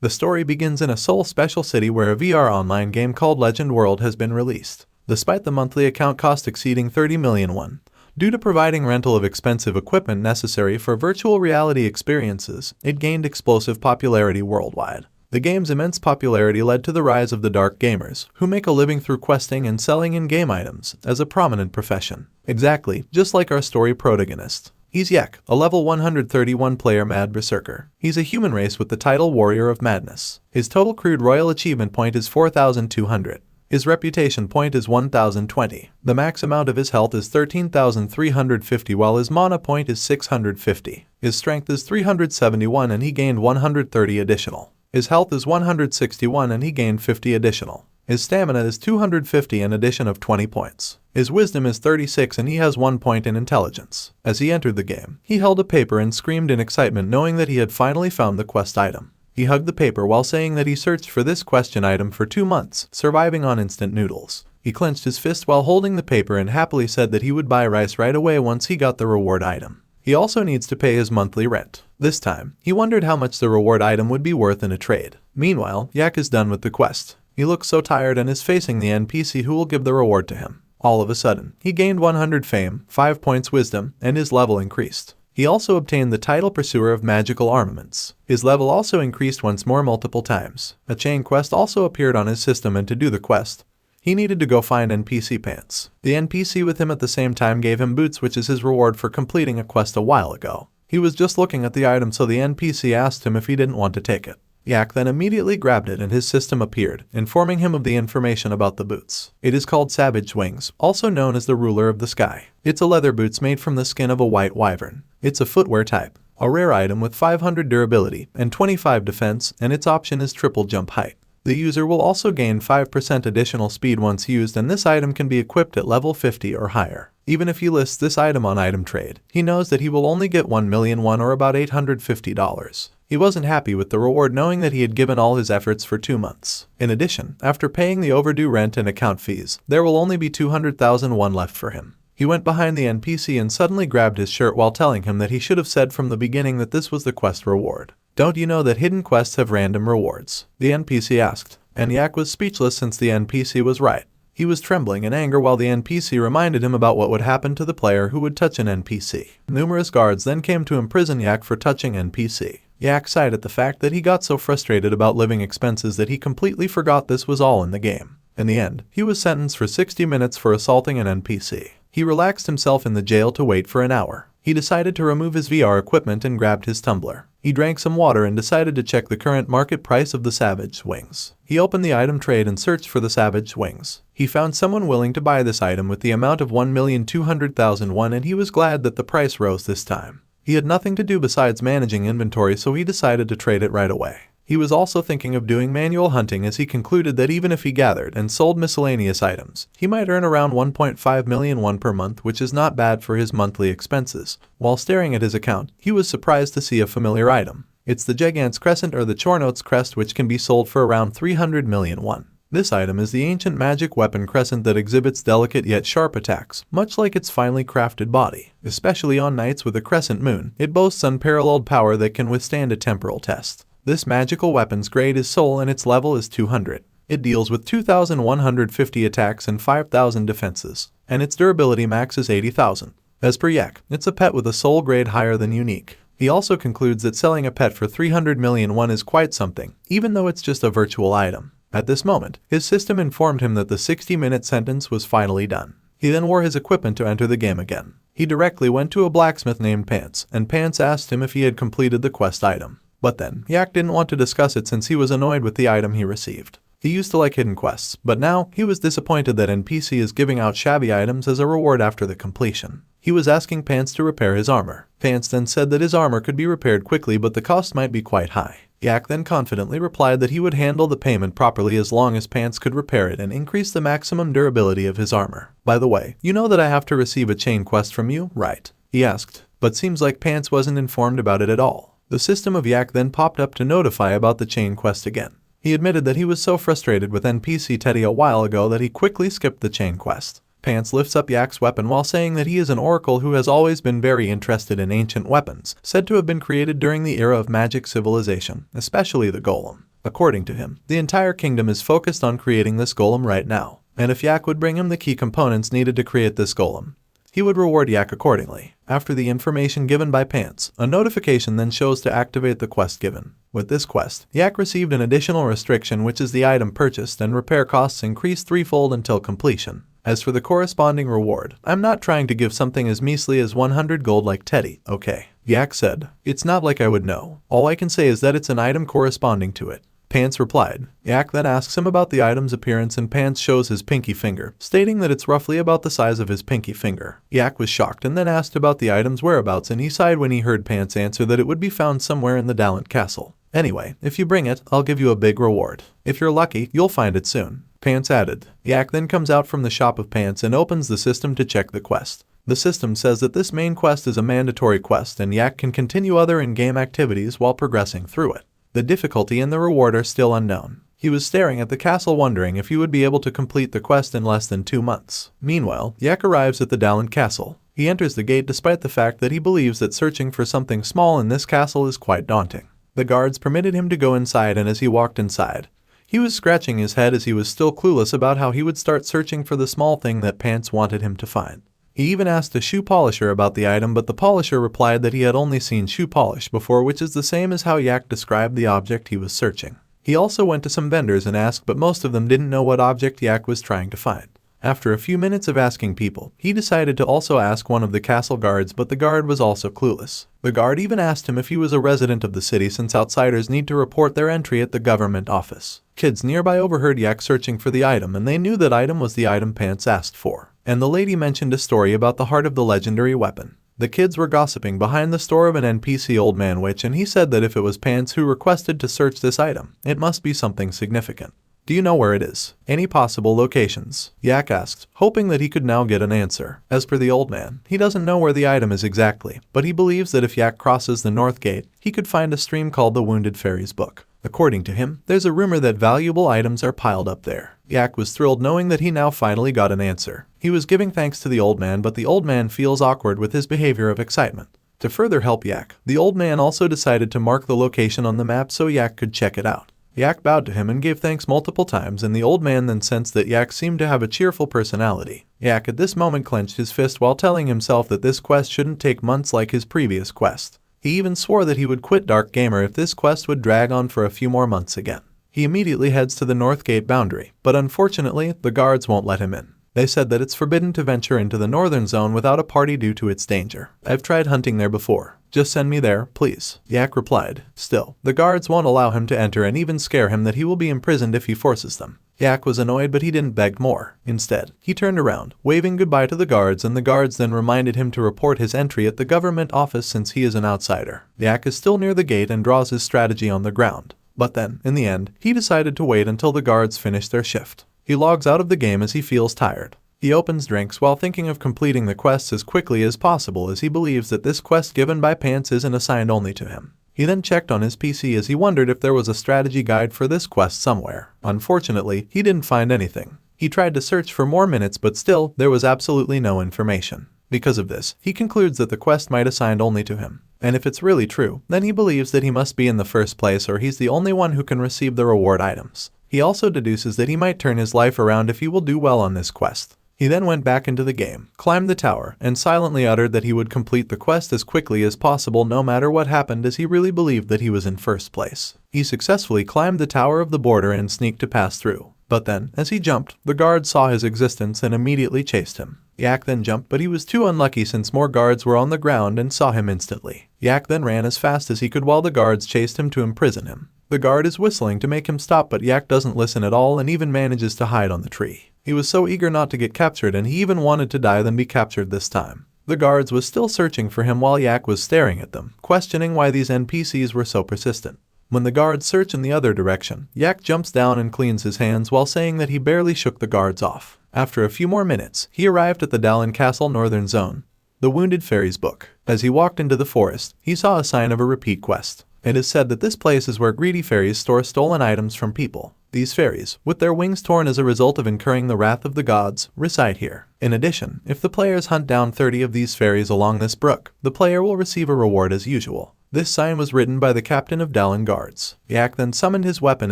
The story begins in a Seoul special city where a VR online game called Legend World has been released. Despite the monthly account cost exceeding 30 million won, due to providing rental of expensive equipment necessary for virtual reality experiences, it gained explosive popularity worldwide. The game's immense popularity led to the rise of the dark gamers, who make a living through questing and selling in-game items, as a prominent profession. Exactly, just like our story protagonist. He's Yak, a level 131 player Mad Berserker. He's a human race with the title Warrior of Madness. His total crude royal achievement point is 4,200. His reputation point is 1,020. The max amount of his health is 13,350 while his mana point is 650. His strength is 371 and he gained 130 additional. His health is 161 and he gained 50 additional. His stamina is 250 an addition of 20 points. His wisdom is 36 and he has 1 point in intelligence. As he entered the game, he held a paper and screamed in excitement knowing that he had finally found the quest item. He hugged the paper while saying that he searched for this question item for 2 months, surviving on instant noodles. He clenched his fist while holding the paper and happily said that he would buy rice right away once he got the reward item. He also needs to pay his monthly rent. This time, he wondered how much the reward item would be worth in a trade. Meanwhile, Yak is done with the quest. He looks so tired and is facing the NPC who will give the reward to him. All of a sudden, he gained 100 fame, 5 points wisdom, and his level increased. He also obtained the title Pursuer of Magical Armaments. His level also increased once more multiple times. A chain quest also appeared on his system and to do the quest, he needed to go find NPC Pants. The NPC with him at the same time gave him boots, which is his reward for completing a quest a while ago. He was just looking at the item so the NPC asked him if he didn't want to take it. Yak then immediately grabbed it and his system appeared, informing him of the information about the boots. It is called Savage Wings, also known as the Ruler of the Sky. It's a leather boots made from the skin of a white wyvern. It's a footwear type, a rare item with 500 durability and 25 defense, and its option is triple jump height. The user will also gain 5% additional speed once used, and this item can be equipped at level 50 or higher. Even if he lists this item on item trade, he knows that he will only get 1 million won or about $850. He wasn't happy with the reward knowing that he had given all his efforts for 2 months. In addition, after paying the overdue rent and account fees, there will only be 200,000 won left for him. He went behind the NPC and suddenly grabbed his shirt while telling him that he should have said from the beginning that this was the quest reward. Don't you know that hidden quests have random rewards? The NPC asked, and Yak was speechless since the NPC was right. He was trembling in anger while the NPC reminded him about what would happen to the player who would touch an NPC. Numerous guards then came to imprison Yak for touching NPC. Yak sighed at the fact that he got so frustrated about living expenses that he completely forgot this was all in the game. In the end, he was sentenced for 60 minutes for assaulting an NPC. He relaxed himself in the jail to wait for an hour. He decided to remove his VR equipment and grabbed his tumbler. He drank some water and decided to check the current market price of the Savage Wings. He opened the item trade and searched for the Savage Wings. He found someone willing to buy this item with the amount of 1,200,000 won, and he was glad that the price rose this time. He had nothing to do besides managing inventory, so he decided to trade it right away. He was also thinking of doing manual hunting, as he concluded that even if he gathered and sold miscellaneous items, he might earn around 1.5 million won per month, which is not bad for his monthly expenses. While staring at his account, he was surprised to see a familiar item. It's the Gigant's Crescent, or the Chornotes Crest, which can be sold for around 300 million won. This item is the ancient magic weapon crescent that exhibits delicate yet sharp attacks, much like its finely crafted body. Especially on nights with a crescent moon, it boasts unparalleled power that can withstand a temporal test. This magical weapon's grade is Soul and its level is 200. It deals with 2,150 attacks and 5,000 defenses, and its durability max is 80,000. As per Yak, it's a pet with a Soul grade higher than unique. He also concludes that selling a pet for 300 million won is quite something, even though it's just a virtual item. At this moment, his system informed him that the 60-minute sentence was finally done. He then wore his equipment to enter the game again. He directly went to a blacksmith named Pants, and Pants asked him if he had completed the quest item. But then, Yak didn't want to discuss it since he was annoyed with the item he received. He used to like hidden quests, but now he was disappointed that NPC is giving out shabby items as a reward after the completion. He was asking Pants to repair his armor. Pants then said that his armor could be repaired quickly, but the cost might be quite high. Yak then confidently replied that he would handle the payment properly as long as Pants could repair it and increase the maximum durability of his armor. By the way, you know that I have to receive a chain quest from you, right? He asked, but seems like Pants wasn't informed about it at all. The system of Yak then popped up to notify about the chain quest again. He admitted that he was so frustrated with NPC Teddy a while ago that he quickly skipped the chain quest. Pants lifts up Yak's weapon while saying that he is an oracle who has always been very interested in ancient weapons, said to have been created during the era of magic civilization, especially the golem. According to him, the entire kingdom is focused on creating this golem right now, and if Yak would bring him the key components needed to create this golem, he would reward Yak accordingly. After the information given by Pants, a notification then shows to activate the quest given. With this quest, Yak received an additional restriction, which is the item purchased and repair costs increase threefold until completion. As for the corresponding reward, I'm not trying to give something as measly as 100 gold like Teddy, okay? Yak said, it's not like I would know. All I can say is that it's an item corresponding to it. Pants replied. Yak then asks him about the item's appearance and Pants shows his pinky finger, stating that it's roughly about the size of his pinky finger. Yak was shocked and then asked about the item's whereabouts, and he sighed when he heard Pants answer that it would be found somewhere in the Dalent Castle. Anyway, if you bring it, I'll give you a big reward. If you're lucky, you'll find it soon. Pants added. Yak then comes out from the shop of Pants and opens the system to check the quest. The system says that this main quest is a mandatory quest and Yak can continue other in-game activities while progressing through it. The difficulty and the reward are still unknown. He was staring at the castle wondering if he would be able to complete the quest in less than 2 months. Meanwhile, Yak arrives at the Dalent Castle. He enters the gate despite the fact that he believes that searching for something small in this castle is quite daunting. The guards permitted him to go inside, and as he walked inside, he was scratching his head as he was still clueless about how he would start searching for the small thing that Pants wanted him to find. He even asked a shoe polisher about the item, but the polisher replied that he had only seen shoe polish before, which is the same as how Yak described the object he was searching. He also went to some vendors and asked, but most of them didn't know what object Yak was trying to find. After a few minutes of asking people, he decided to also ask one of the castle guards, but the guard was also clueless. The guard even asked him if he was a resident of the city, since outsiders need to report their entry at the government office. Kids nearby overheard Yak searching for the item, and they knew that item was the item Pants asked for. And the lady mentioned a story about the heart of the legendary weapon. The kids were gossiping behind the store of an NPC Old Man Witch, and he said that if it was Pants who requested to search this item, it must be something significant. Do you know where it is? Any possible locations? Yak asked, hoping that he could now get an answer. As per the old man, he doesn't know where the item is exactly, but he believes that if Yak crosses the North Gate, he could find a stream called the Wounded Fairy's Book. According to him, there's a rumor that valuable items are piled up there. Yak was thrilled knowing that he now finally got an answer. He was giving thanks to the old man, but the old man feels awkward with his behavior of excitement. To further help Yak, the old man also decided to mark the location on the map so Yak could check it out. Yak bowed to him and gave thanks multiple times, and the old man then sensed that Yak seemed to have a cheerful personality. Yak at this moment clenched his fist while telling himself that this quest shouldn't take months like his previous quest. He even swore that he would quit Dark Gamer if this quest would drag on for a few more months again. He immediately heads to the North Gate boundary, but unfortunately, the guards won't let him in. They said that it's forbidden to venture into the northern zone without a party due to its danger. I've tried hunting there before. Just send me there, please. Yak replied. Still, the guards won't allow him to enter and even scare him that he will be imprisoned if he forces them. Yak was annoyed, but he didn't beg more. Instead, he turned around, waving goodbye to the guards, and the guards then reminded him to report his entry at the government office since he is an outsider. Yak is still near the gate and draws his strategy on the ground. But then, in the end, he decided to wait until the guards finish their shift. He logs out of the game as he feels tired. He opens drinks while thinking of completing the quests as quickly as possible, as he believes that this quest given by Pants isn't assigned only to him. He then checked on his PC as he wondered if there was a strategy guide for this quest somewhere. Unfortunately, he didn't find anything. He tried to search for more minutes, but still, there was absolutely no information. Because of this, he concludes that the quest might assigned only to him. And if it's really true, then he believes that he must be in the first place, or he's the only one who can receive the reward items. He also deduces that he might turn his life around if he will do well on this quest. He then went back into the game, climbed the tower, and silently uttered that he would complete the quest as quickly as possible no matter what happened, as he really believed that he was in first place. He successfully climbed the tower of the border and sneaked to pass through. But then, as he jumped, the guards saw his existence and immediately chased him. Yak then jumped, but he was too unlucky since more guards were on the ground and saw him instantly. Yak then ran as fast as he could while the guards chased him to imprison him. The guard is whistling to make him stop, but Yak doesn't listen at all and even manages to hide on the tree. He was so eager not to get captured, and he even wanted to die than be captured this time. The guards was still searching for him while Yak was staring at them, questioning why these NPCs were so persistent. When the guards search in the other direction, Yak jumps down and cleans his hands while saying that he barely shook the guards off. After a few more minutes, he arrived at the Dalent Castle Northern Zone, the Wounded Fairy's Book. As he walked into the forest, he saw a sign of a repeat quest. It is said that this place is where greedy fairies store stolen items from people. These fairies, with their wings torn as a result of incurring the wrath of the gods, reside here. In addition, if the players hunt down 30 of these fairies along this brook, the player will receive a reward as usual. This sign was written by the captain of Dallin Guards. Yak then summoned his weapon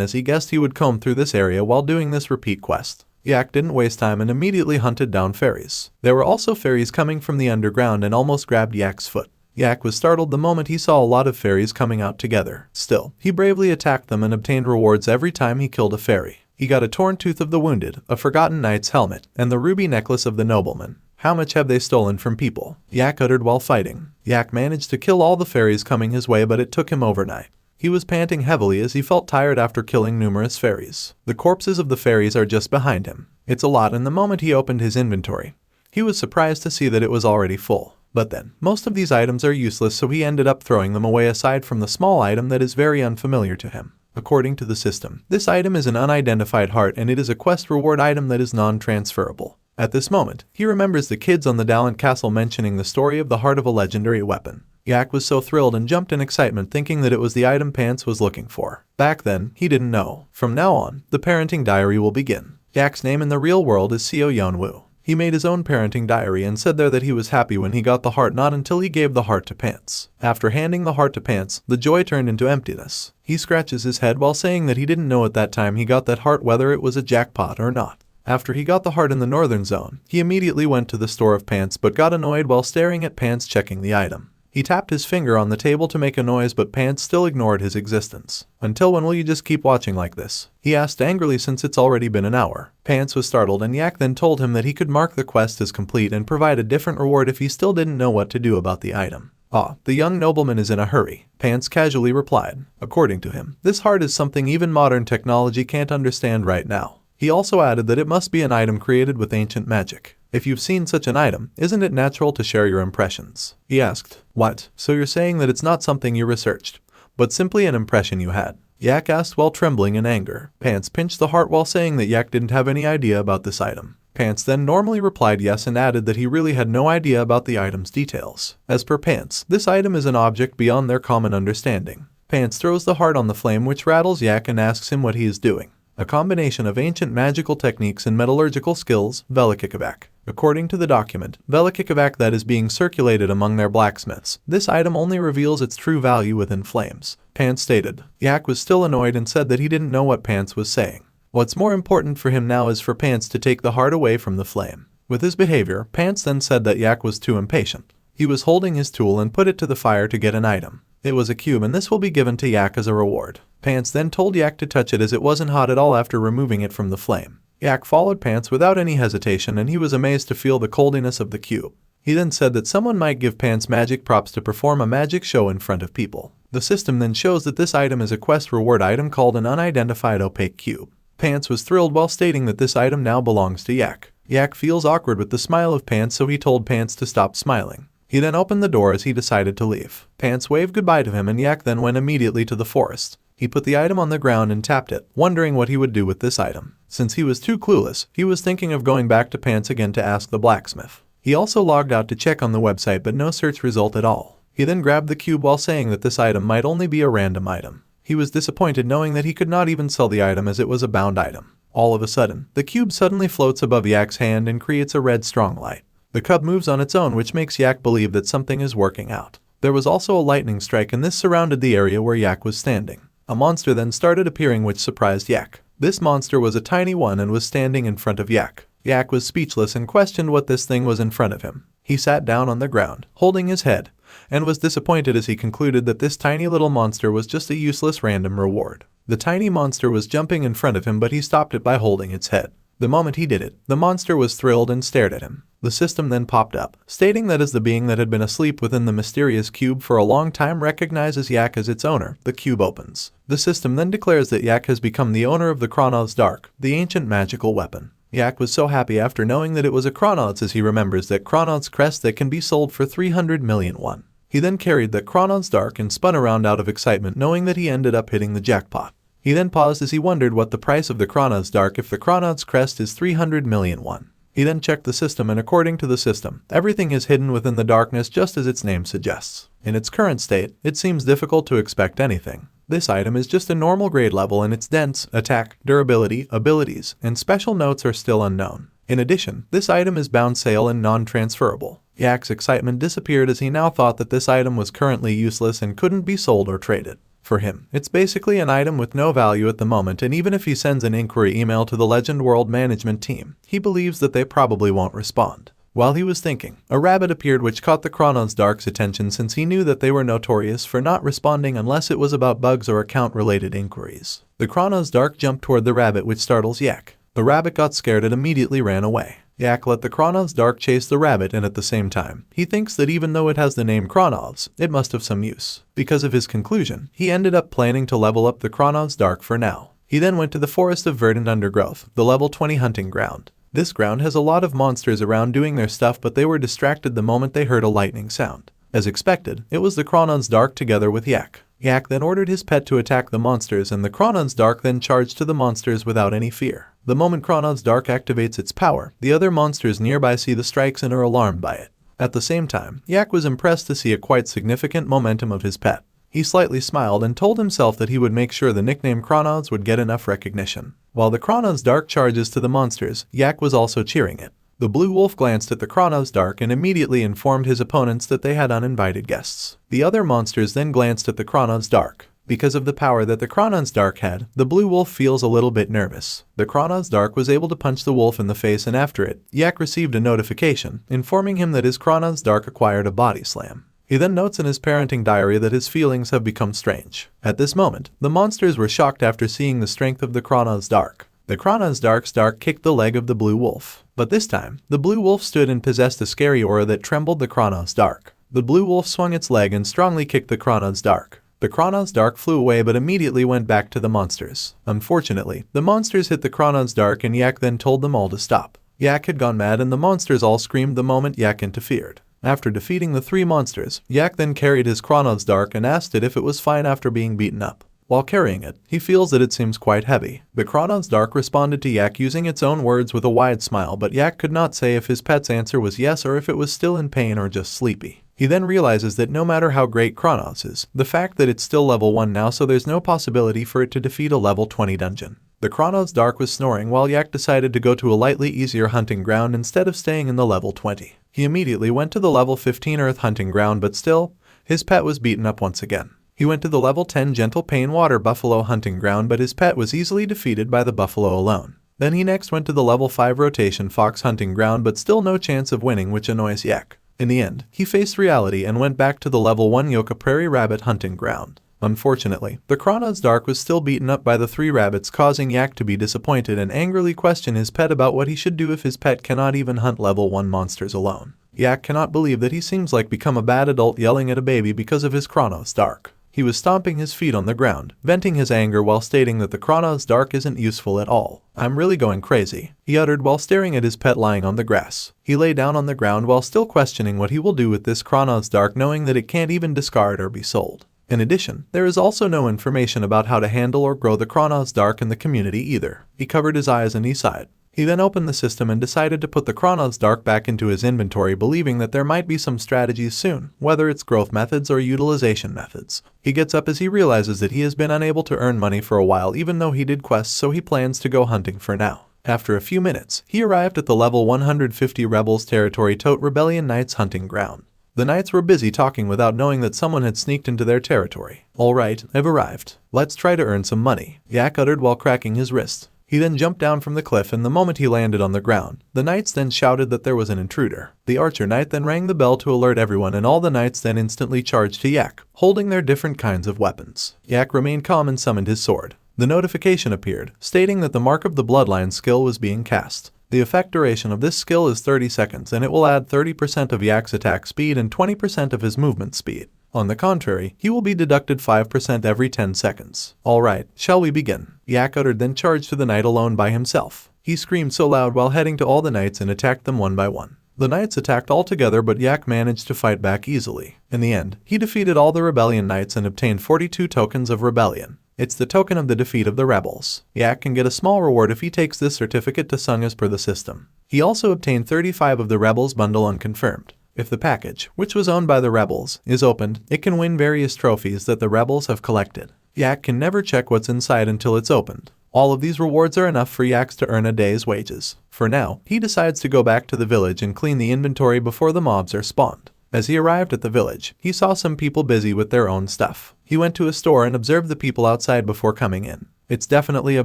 as he guessed he would comb through this area while doing this repeat quest. Yak didn't waste time and immediately hunted down fairies. There were also fairies coming from the underground and almost grabbed Yak's foot. Yak was startled the moment he saw a lot of fairies coming out together. Still, he bravely attacked them and obtained rewards every time he killed a fairy. He got a torn tooth of the wounded, a forgotten knight's helmet, and the ruby necklace of the nobleman. How much have they stolen from people? Yak uttered while fighting. Yak managed to kill all the fairies coming his way, but it took him overnight. He was panting heavily as he felt tired after killing numerous fairies. The corpses of the fairies are just behind him. It's a lot, and the moment he opened his inventory, he was surprised to see that it was already full. But then, most of these items are useless, so he ended up throwing them away aside from the small item that is very unfamiliar to him. According to the system, this item is an unidentified heart and it is a quest reward item that is non-transferable. At this moment, he remembers the kids on the Dallin Castle mentioning the story of the heart of a legendary weapon. Yak was so thrilled and jumped in excitement thinking that it was the item Pants was looking for. Back then, he didn't know. From now on, the parenting diary will begin. Yak's name in the real world is Seo Yeonwoo. He made his own parenting diary and said there that he was happy when he got the heart, not until he gave the heart to Pants. After handing the heart to Pants, the joy turned into emptiness. He scratches his head while saying that he didn't know at that time he got that heart whether it was a jackpot or not. After he got the heart in the northern zone, he immediately went to the store of Pants but got annoyed while staring at Pants checking the item. He tapped his finger on the table to make a noise, but Pants still ignored his existence. Until when will you just keep watching like this? He asked angrily since it's already been an hour. Pants was startled and Yak then told him that he could mark the quest as complete and provide a different reward if he still didn't know what to do about the item. Ah, the young nobleman is in a hurry, Pants casually replied. According to him, this heart is something even modern technology can't understand right now. He also added that it must be an item created with ancient magic. If you've seen such an item, isn't it natural to share your impressions? He asked. What? So you're saying that it's not something you researched, but simply an impression you had? Yak asked while trembling in anger. Pants pinched the heart while saying that Yak didn't have any idea about this item. Pants then normally replied yes and added that he really had no idea about the item's details. As per Pants, this item is an object beyond their common understanding. Pants throws the heart on the flame, which rattles Yak and asks him what he is doing. A combination of ancient magical techniques and metallurgical skills, Velikikavak. According to the document, Velikikavak that is being circulated among their blacksmiths, this item only reveals its true value within flames, Pants stated. Yak was still annoyed and said that he didn't know what Pants was saying. What's more important for him now is for Pants to take the heart away from the flame. With his behavior, Pants then said that Yak was too impatient. He was holding his tool and put it to the fire to get an item. It was a cube and this will be given to Yak as a reward. Pants then told Yak to touch it as it wasn't hot at all after removing it from the flame. Yak followed Pants without any hesitation and he was amazed to feel the coldness of the cube. He then said that someone might give Pants magic props to perform a magic show in front of people. The system then shows that this item is a quest reward item called an unidentified opaque cube. Pants was thrilled while stating that this item now belongs to Yak. Yak feels awkward with the smile of Pants, so he told Pants to stop smiling. He then opened the door as he decided to leave. Pants waved goodbye to him and Yak then went immediately to the forest. He put the item on the ground and tapped it, wondering what he would do with this item. Since he was too clueless, he was thinking of going back to Pants again to ask the blacksmith. He also logged out to check on the website but no search result at all. He then grabbed the cube while saying that this item might only be a random item. He was disappointed knowing that he could not even sell the item as it was a bound item. All of a sudden, the cube suddenly floats above Yak's hand and creates a red strong light. The cub moves on its own, which makes Yak believe that something is working out. There was also a lightning strike and this surrounded the area where Yak was standing. A monster then started appearing which surprised Yak. This monster was a tiny one and was standing in front of Yak. Yak was speechless and questioned what this thing was in front of him. He sat down on the ground, holding his head, and was disappointed as he concluded that this tiny little monster was just a useless random reward. The tiny monster was jumping in front of him but he stopped it by holding its head. The moment he did it, the monster was thrilled and stared at him. The system then popped up, stating that as the being that had been asleep within the mysterious cube for a long time recognizes Yak as its owner, the cube opens. The system then declares that Yak has become the owner of the Kronod's Dark, the ancient magical weapon. Yak was so happy after knowing that it was a Kronod's as he remembers that Kronod's crest that can be sold for 300 million won. He then carried the Kronod's Dark and spun around out of excitement knowing that he ended up hitting the jackpot. He then paused as he wondered what the price of the Kronod's Dark if the Kronod's crest is 300 million won. He then checked the system and according to the system, everything is hidden within the darkness just as its name suggests. In its current state, it seems difficult to expect anything. This item is just a normal grade level and its dense, attack, durability, abilities, and special notes are still unknown. In addition, this item is bound sale and non-transferable. Yak's excitement disappeared as he now thought that this item was currently useless and couldn't be sold or traded. For him, it's basically an item with no value at the moment, and even if he sends an inquiry email to the Legend World management team, he believes that they probably won't respond. While he was thinking, a rabbit appeared which caught the Chronos Dark's attention since he knew that they were notorious for not responding unless it was about bugs or account-related inquiries. The Chronos Dark jumped toward the rabbit, which startles Yak. The rabbit got scared and immediately ran away. Yak let the Chronos Dark chase the rabbit, and at the same time, he thinks that even though it has the name Chronos, it must have some use. Because of his conclusion, he ended up planning to level up the Chronos Dark for now. He then went to the Forest of Verdant Undergrowth, the level 20 hunting ground. This ground has a lot of monsters around doing their stuff, but they were distracted the moment they heard a lightning sound. As expected, it was the Chronos Dark together with Yak. Yak then ordered his pet to attack the monsters, and the Chronos Dark then charged to the monsters without any fear. The moment Chronos Dark activates its power, the other monsters nearby see the strikes and are alarmed by it. At the same time, Yak was impressed to see a quite significant momentum of his pet. He slightly smiled and told himself that he would make sure the nickname Chronos would get enough recognition. While the Chronos Dark charges to the monsters, Yak was also cheering it. The Blue Wolf glanced at the Chronos Dark and immediately informed his opponents that they had uninvited guests. The other monsters then glanced at the Chronos Dark. Because of the power that the Chronos Dark had, the Blue Wolf feels a little bit nervous. The Chronos Dark was able to punch the wolf in the face, and after it, Yak received a notification informing him that his Chronos Dark acquired a body slam. He then notes in his parenting diary that his feelings have become strange. At this moment, the monsters were shocked after seeing the strength of the Chronos Dark. The Chronos Dark's Dark kicked the leg of the Blue Wolf. But this time, the Blue Wolf stood and possessed a scary aura that trembled the Chronos Dark. The Blue Wolf swung its leg and strongly kicked the Chronos Dark. The Chronos Dark flew away but immediately went back to the monsters. Unfortunately, the monsters hit the Chronos Dark, and Yak then told them all to stop. Yak had gone mad and the monsters all screamed the moment Yak interfered. After defeating the 3 monsters, Yak then carried his Chronos Dark and asked it if it was fine after being beaten up. While carrying it, he feels that it seems quite heavy. The Chronos Dark responded to Yak using its own words with a wide smile, but Yak could not say if his pet's answer was yes or if it was still in pain or just sleepy. He then realizes that no matter how great Chronos is, the fact that it's still level 1 now, so there's no possibility for it to defeat a level 20 dungeon. The Chronos Dark was snoring while Yak decided to go to a lightly easier hunting ground instead of staying in the level 20. He immediately went to the level 15 Earth hunting ground, but still, his pet was beaten up once again. He went to the level 10 Gentle Pain Water Buffalo hunting ground, but his pet was easily defeated by the buffalo alone. Then he next went to the level 5 Rotation Fox hunting ground, but still no chance of winning, which annoys Yak. In the end, he faced reality and went back to the level 1 Yoka Prairie Rabbit hunting ground. Unfortunately, the Chronos Dark was still beaten up by the 3 rabbits, causing Yak to be disappointed and angrily question his pet about what he should do if his pet cannot even hunt level 1 monsters alone. Yak cannot believe that he seems like become a bad adult yelling at a baby because of his Chronos Dark. He was stomping his feet on the ground, venting his anger while stating that the Chronos Dark isn't useful at all. "I'm really going crazy," he uttered while staring at his pet lying on the grass. He lay down on the ground while still questioning what he will do with this Chronos Dark, knowing that it can't even discard or be sold. In addition, there is also no information about how to handle or grow the Chronos Dark in the community either. He covered his eyes and he sighed. He then opened the system and decided to put the Chronos Dark back into his inventory, believing that there might be some strategies soon, whether it's growth methods or utilization methods. He gets up as he realizes that he has been unable to earn money for a while even though he did quests, so he plans to go hunting for now. After a few minutes, he arrived at the level 150 Rebels Territory Tote Rebellion Knights hunting ground. The knights were busy talking without knowing that someone had sneaked into their territory. "Alright, I've arrived. Let's try to earn some money," Yak uttered while cracking his wrist. He then jumped down from the cliff, and the moment he landed on the ground, the knights then shouted that there was an intruder. The archer knight then rang the bell to alert everyone, and all the knights then instantly charged to Yak, holding their different kinds of weapons. Yak remained calm and summoned his sword. The notification appeared, stating that the Mark of the Bloodline skill was being cast. The effect duration of this skill is 30 seconds, and it will add 30% of Yak's attack speed and 20% of his movement speed. On the contrary, he will be deducted 5% every 10 seconds. "Alright, shall we begin?" Yak uttered, then charged to the knight alone by himself. He screamed so loud while heading to all the knights and attacked them one by one. The knights attacked all together, but Yak managed to fight back easily. In the end, he defeated all the rebellion knights and obtained 42 tokens of rebellion. It's the token of the defeat of the rebels. Yak can get a small reward if he takes this certificate to Sung as per the system. He also obtained 35 of the rebels bundle unconfirmed. If the package, which was owned by the rebels, is opened, it can win various trophies that the rebels have collected. Yak can never check what's inside until it's opened. All of these rewards are enough for Yaks to earn a day's wages. For now, he decides to go back to the village and clean the inventory before the mobs are spawned. As he arrived at the village, he saw some people busy with their own stuff. He went to a store and observed the people outside before coming in. It's definitely a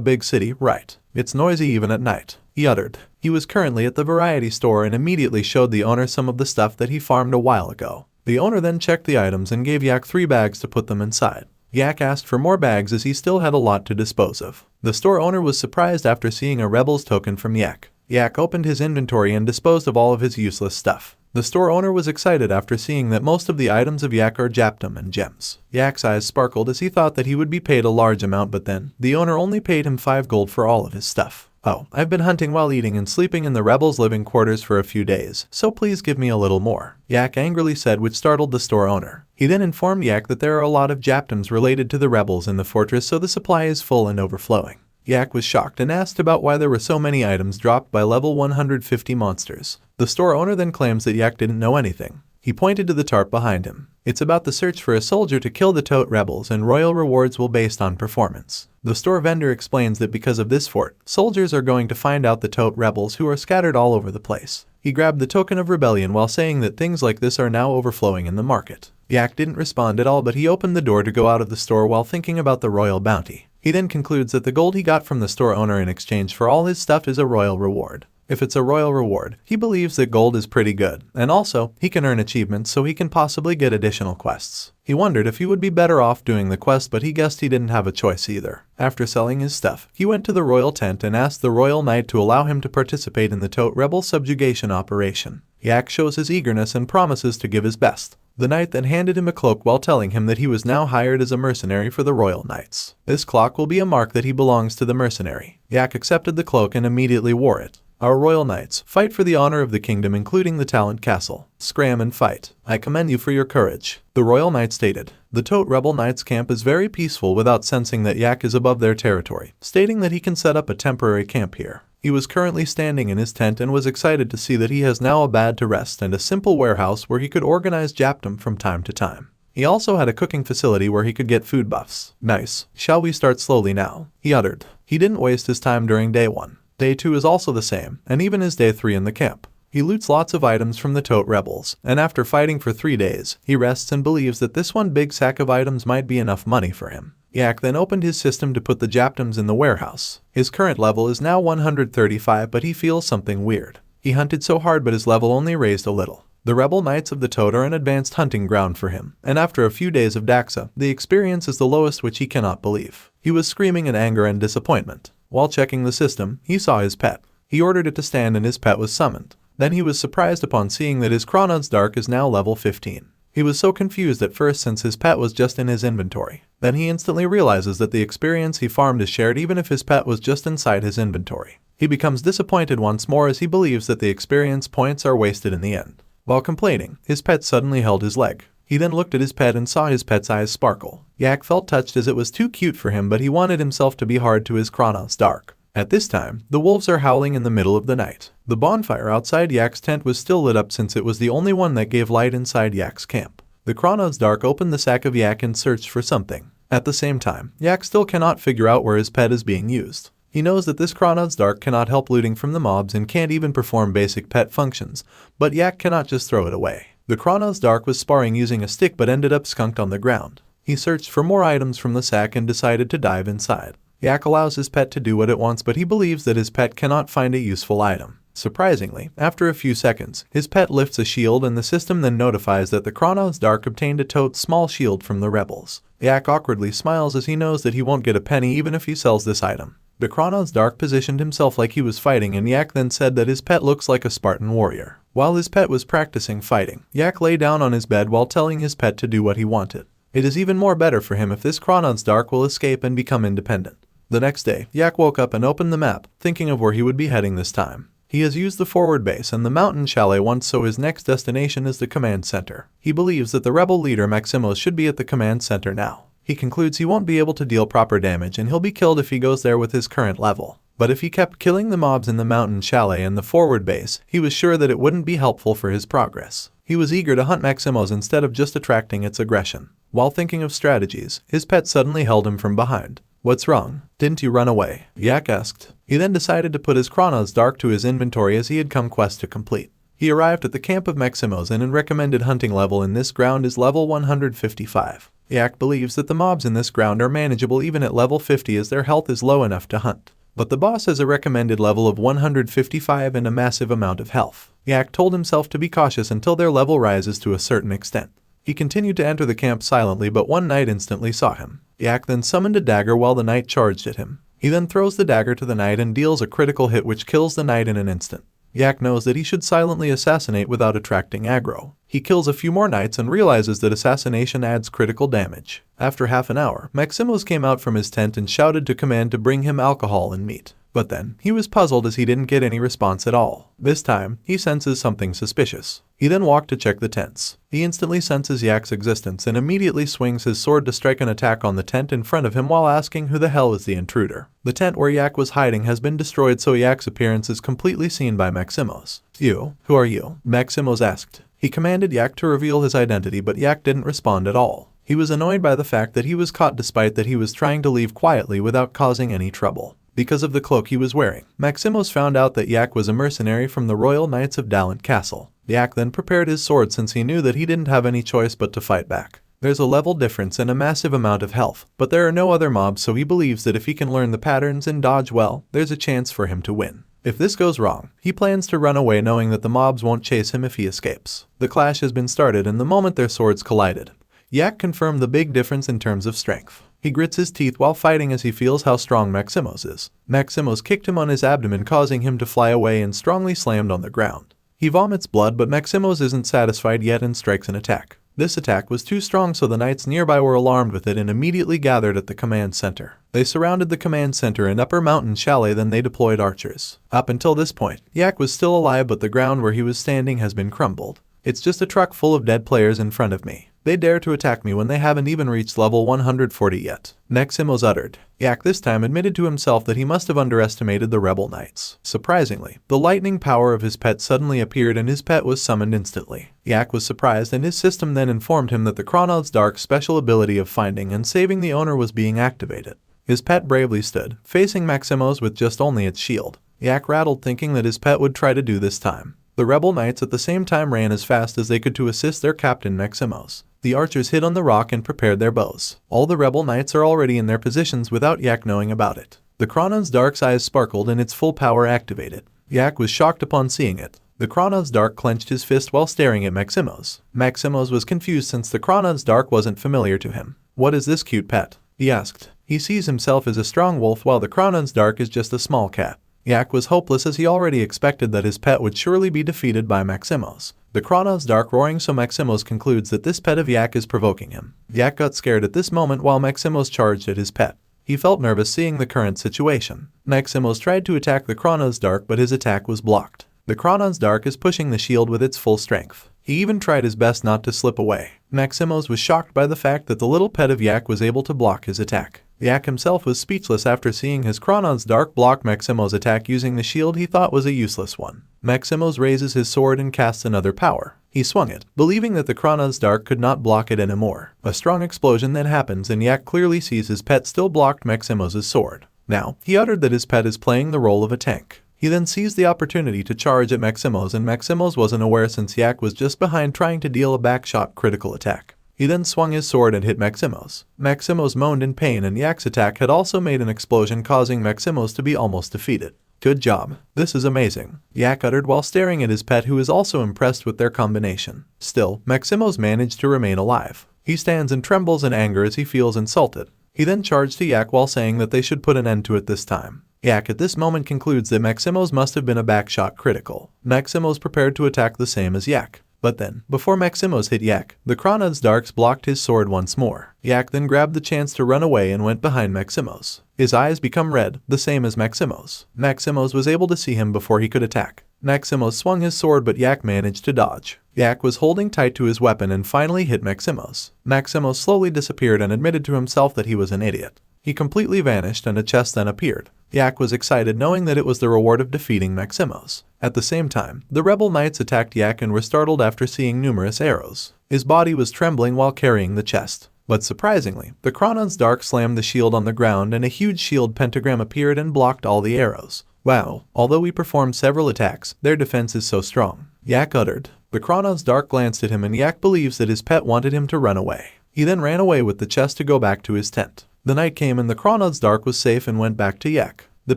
big city, right? It's noisy even at night, he uttered. He was currently at the variety store and immediately showed the owner some of the stuff that he farmed a while ago. The owner then checked the items and gave Yak 3 bags to put them inside. Yak asked for more bags as he still had a lot to dispose of. The store owner was surprised after seeing a Rebels token from Yak. Yak opened his inventory and disposed of all of his useless stuff. The store owner was excited after seeing that most of the items of Yak are Japtum and gems. Yak's eyes sparkled as he thought that he would be paid a large amount, but then the owner only paid him 5 gold for all of his stuff. Oh, I've been hunting while eating and sleeping in the rebels' living quarters for a few days, so please give me a little more, Yak angrily said, which startled the store owner. He then informed Yak that there are a lot of Japtums related to the rebels in the fortress, so the supply is full and overflowing. Yak was shocked and asked about why there were so many items dropped by level 150 monsters. The store owner then claims that Yak didn't know anything. He pointed to the tarp behind him. It's about the search for a soldier to kill the Tote rebels, and royal rewards will based on performance. The store vendor explains that because of this fort, soldiers are going to find out the Tote rebels who are scattered all over the place. He grabbed the token of rebellion while saying that things like this are now overflowing in the market. Yak didn't respond at all, but he opened the door to go out of the store while thinking about the royal bounty. He then concludes that the gold he got from the store owner in exchange for all his stuff is a royal reward. If it's a royal reward, he believes that gold is pretty good, and also, he can earn achievements so he can possibly get additional quests. He wondered if he would be better off doing the quest, but he guessed he didn't have a choice either. After selling his stuff, he went to the royal tent and asked the royal knight to allow him to participate in the Tote rebel subjugation operation. Yak shows his eagerness and promises to give his best. The knight then handed him a cloak while telling him that he was now hired as a mercenary for the royal knights. This cloak will be a mark that he belongs to the mercenary. Yak accepted the cloak and immediately wore it. Our royal knights, fight for the honor of the kingdom, including the Talent Castle. Scram and fight. I commend you for your courage, the royal knight stated. The Tote rebel knights camp is very peaceful without sensing that Yak is above their territory, stating that he can set up a temporary camp here. He was currently standing in his tent and was excited to see that he has now a bed to rest and a simple warehouse where he could organize Japtum from time to time. He also had a cooking facility where he could get food buffs. Nice. Shall we start slowly now? He uttered. He didn't waste his time during day 1. Day 2 is also the same, and even his day 3 in the camp. He loots lots of items from the Tote rebels, and after fighting for 3 days, he rests and believes that this one big sack of items might be enough money for him. Yak then opened his system to put the Japtums in the warehouse. His current level is now 135, but he feels something weird. He hunted so hard, but his level only raised a little. The rebel knights of the Tote are an advanced hunting ground for him, and after a few days of Daxa, the experience is the lowest, which he cannot believe. He was screaming in anger and disappointment. While checking the system, he saw his pet. He ordered it to stand and his pet was summoned. Then he was surprised upon seeing that his Chronods Dark is now level 15. He was so confused at first since his pet was just in his inventory. Then he instantly realizes that the experience he farmed is shared even if his pet was just inside his inventory. He becomes disappointed once more as he believes that the experience points are wasted in the end. While complaining, his pet suddenly held his leg. He then looked at his pet and saw his pet's eyes sparkle. Yak felt touched as it was too cute for him, but he wanted himself to be hard to his Chronos Dark. At this time, the wolves are howling in the middle of the night. The bonfire outside Yak's tent was still lit up since it was the only one that gave light inside Yak's camp. The Chronos Dark opened the sack of Yak and searched for something. At the same time, Yak still cannot figure out where his pet is being used. He knows that this Chronos Dark cannot help looting from the mobs and can't even perform basic pet functions, but Yak cannot just throw it away. The Chronos Dark was sparring using a stick but ended up skunked on the ground. He searched for more items from the sack and decided to dive inside. Yak allows his pet to do what it wants, but he believes that his pet cannot find a useful item. Surprisingly, after a few seconds, his pet lifts a shield and the system then notifies that the Chronos Dark obtained a Tote small shield from the rebels. Yak awkwardly smiles as he knows that he won't get a penny even if he sells this item. The Chronos Dark positioned himself like he was fighting, and Yak then said that his pet looks like a Spartan warrior. While his pet was practicing fighting, Yak lay down on his bed while telling his pet to do what he wanted. It is even more better for him if this Chronos Dark will escape and become independent. The next day, Yak woke up and opened the map, thinking of where he would be heading this time. He has used the forward base and the mountain chalet once, so his next destination is the command center. He believes that the rebel leader Maximos should be at the command center now. He concludes he won't be able to deal proper damage and he'll be killed if he goes there with his current level. But if he kept killing the mobs in the mountain chalet and the forward base, he was sure that it wouldn't be helpful for his progress. He was eager to hunt Maximos instead of just attracting its aggression. While thinking of strategies, his pet suddenly held him from behind. "What's wrong? Didn't you run away?" Yak asked. He then decided to put his Chronos Dark to his inventory as he had come quest to complete. He arrived at the camp of Maximos and recommended hunting level in this ground is level 155. Yak believes that the mobs in this ground are manageable even at level 50 as their health is low enough to hunt. But the boss has a recommended level of 155 and a massive amount of health. Yak told himself to be cautious until their level rises to a certain extent. He continued to enter the camp silently, but one knight instantly saw him. Yak then summoned a dagger while the knight charged at him. He then throws the dagger to the knight and deals a critical hit which kills the knight in an instant. Yak knows that he should silently assassinate without attracting aggro. He kills a few more knights and realizes that assassination adds critical damage. After half an hour, Maximos came out from his tent and shouted to command to bring him alcohol and meat. But then, he was puzzled as he didn't get any response at all. This time, he senses something suspicious. He then walked to check the tents. He instantly senses Yak's existence and immediately swings his sword to strike an attack on the tent in front of him while asking who the hell is the intruder. The tent where Yak was hiding has been destroyed, so Yak's appearance is completely seen by Maximos. "You? Who are you?" Maximos asked. He commanded Yak to reveal his identity, but Yak didn't respond at all. He was annoyed by the fact that he was caught despite that he was trying to leave quietly without causing any trouble. Because of the cloak he was wearing, Maximos found out that Yak was a mercenary from the Royal Knights of Dalent Castle. Yak then prepared his sword since he knew that he didn't have any choice but to fight back. There's a level difference and a massive amount of health, but there are no other mobs, so he believes that if he can learn the patterns and dodge well, there's a chance for him to win. If this goes wrong, he plans to run away knowing that the mobs won't chase him if he escapes. The clash has been started, and the moment their swords collided, Yak confirmed the big difference in terms of strength. He grits his teeth while fighting as he feels how strong Maximos is. Maximos kicked him on his abdomen, causing him to fly away and strongly slammed on the ground. He vomits blood, but Maximos isn't satisfied yet and strikes an attack. This attack was too strong, so the knights nearby were alarmed with it and immediately gathered at the command center. They surrounded the command center and upper mountain chalet, then they deployed archers. Up until this point, Yak was still alive, but the ground where he was standing has been crumbled. "It's just a truck full of dead players in front of me. They dare to attack me when they haven't even reached level 140 yet," Maximos uttered. Yak this time admitted to himself that he must have underestimated the rebel knights. Surprisingly, the lightning power of his pet suddenly appeared and his pet was summoned instantly. Yak was surprised, and his system then informed him that the Chronos Dark special ability of finding and saving the owner was being activated. His pet bravely stood, facing Maximos with just only its shield. Yak rattled, thinking that his pet would try to do this time. The rebel knights at the same time ran as fast as they could to assist their captain Maximos. The archers hid on the rock and prepared their bows. All the rebel knights are already in their positions without Yak knowing about it. The Chronos Dark's eyes sparkled and its full power activated. Yak was shocked upon seeing it. The Chronos Dark clenched his fist while staring at Maximos. Maximos was confused since the Chronos Dark wasn't familiar to him. "What is this cute pet?" he asked. He sees himself as a strong wolf while the Chronos Dark is just a small cat. Yak was hopeless as he already expected that his pet would surely be defeated by Maximos. The Chronos Dark roaring, so Maximos concludes that this pet of Yak is provoking him. Yak got scared at this moment while Maximos charged at his pet. He felt nervous seeing the current situation. Maximos tried to attack the Chronos Dark, but his attack was blocked. The Chronos Dark is pushing the shield with its full strength. He even tried his best not to slip away. Maximos was shocked by the fact that the little pet of Yak was able to block his attack. Yak himself was speechless after seeing his Chronos Dark block Maximos' attack using the shield he thought was a useless one. Maximos raises his sword and casts another power. He swung it, believing that the Chronos Dark could not block it anymore. A strong explosion then happens and Yak clearly sees his pet still blocked Maximos' sword. Now, he uttered that his pet is playing the role of a tank. He then seized the opportunity to charge at Maximos, and Maximos wasn't aware since Yak was just behind trying to deal a backshot critical attack. He then swung his sword and hit Maximos. Maximos moaned in pain, and Yak's attack had also made an explosion, causing Maximos to be almost defeated. "Good job. This is amazing," Yak uttered while staring at his pet, who is also impressed with their combination. Still, Maximos managed to remain alive. He stands and trembles in anger as he feels insulted. He then charged to Yak while saying that they should put an end to it this time. Yak at this moment concludes that Maximos must have been a backshot critical. Maximos prepared to attack the same as Yak. But then, before Maximos hit Yak, the Chronos Darks blocked his sword once more. Yak then grabbed the chance to run away and went behind Maximos. His eyes become red, the same as Maximos. Maximos was able to see him before he could attack. Maximos swung his sword, but Yak managed to dodge. Yak was holding tight to his weapon and finally hit Maximos. Maximos slowly disappeared and admitted to himself that he was an idiot. He completely vanished and a chest then appeared. Yak was excited knowing that it was the reward of defeating Maximos. At the same time, the rebel knights attacked Yak and were startled after seeing numerous arrows. His body was trembling while carrying the chest. But surprisingly, the Chronon's Dark slammed the shield on the ground and a huge shield pentagram appeared and blocked all the arrows. Wow, although we performed several attacks, their defense is so strong, Yak uttered. The Chronon's Dark glanced at him and Yak believes that his pet wanted him to run away. He then ran away with the chest to go back to his tent. The night came and the Chronon's Dark was safe and went back to Yak. The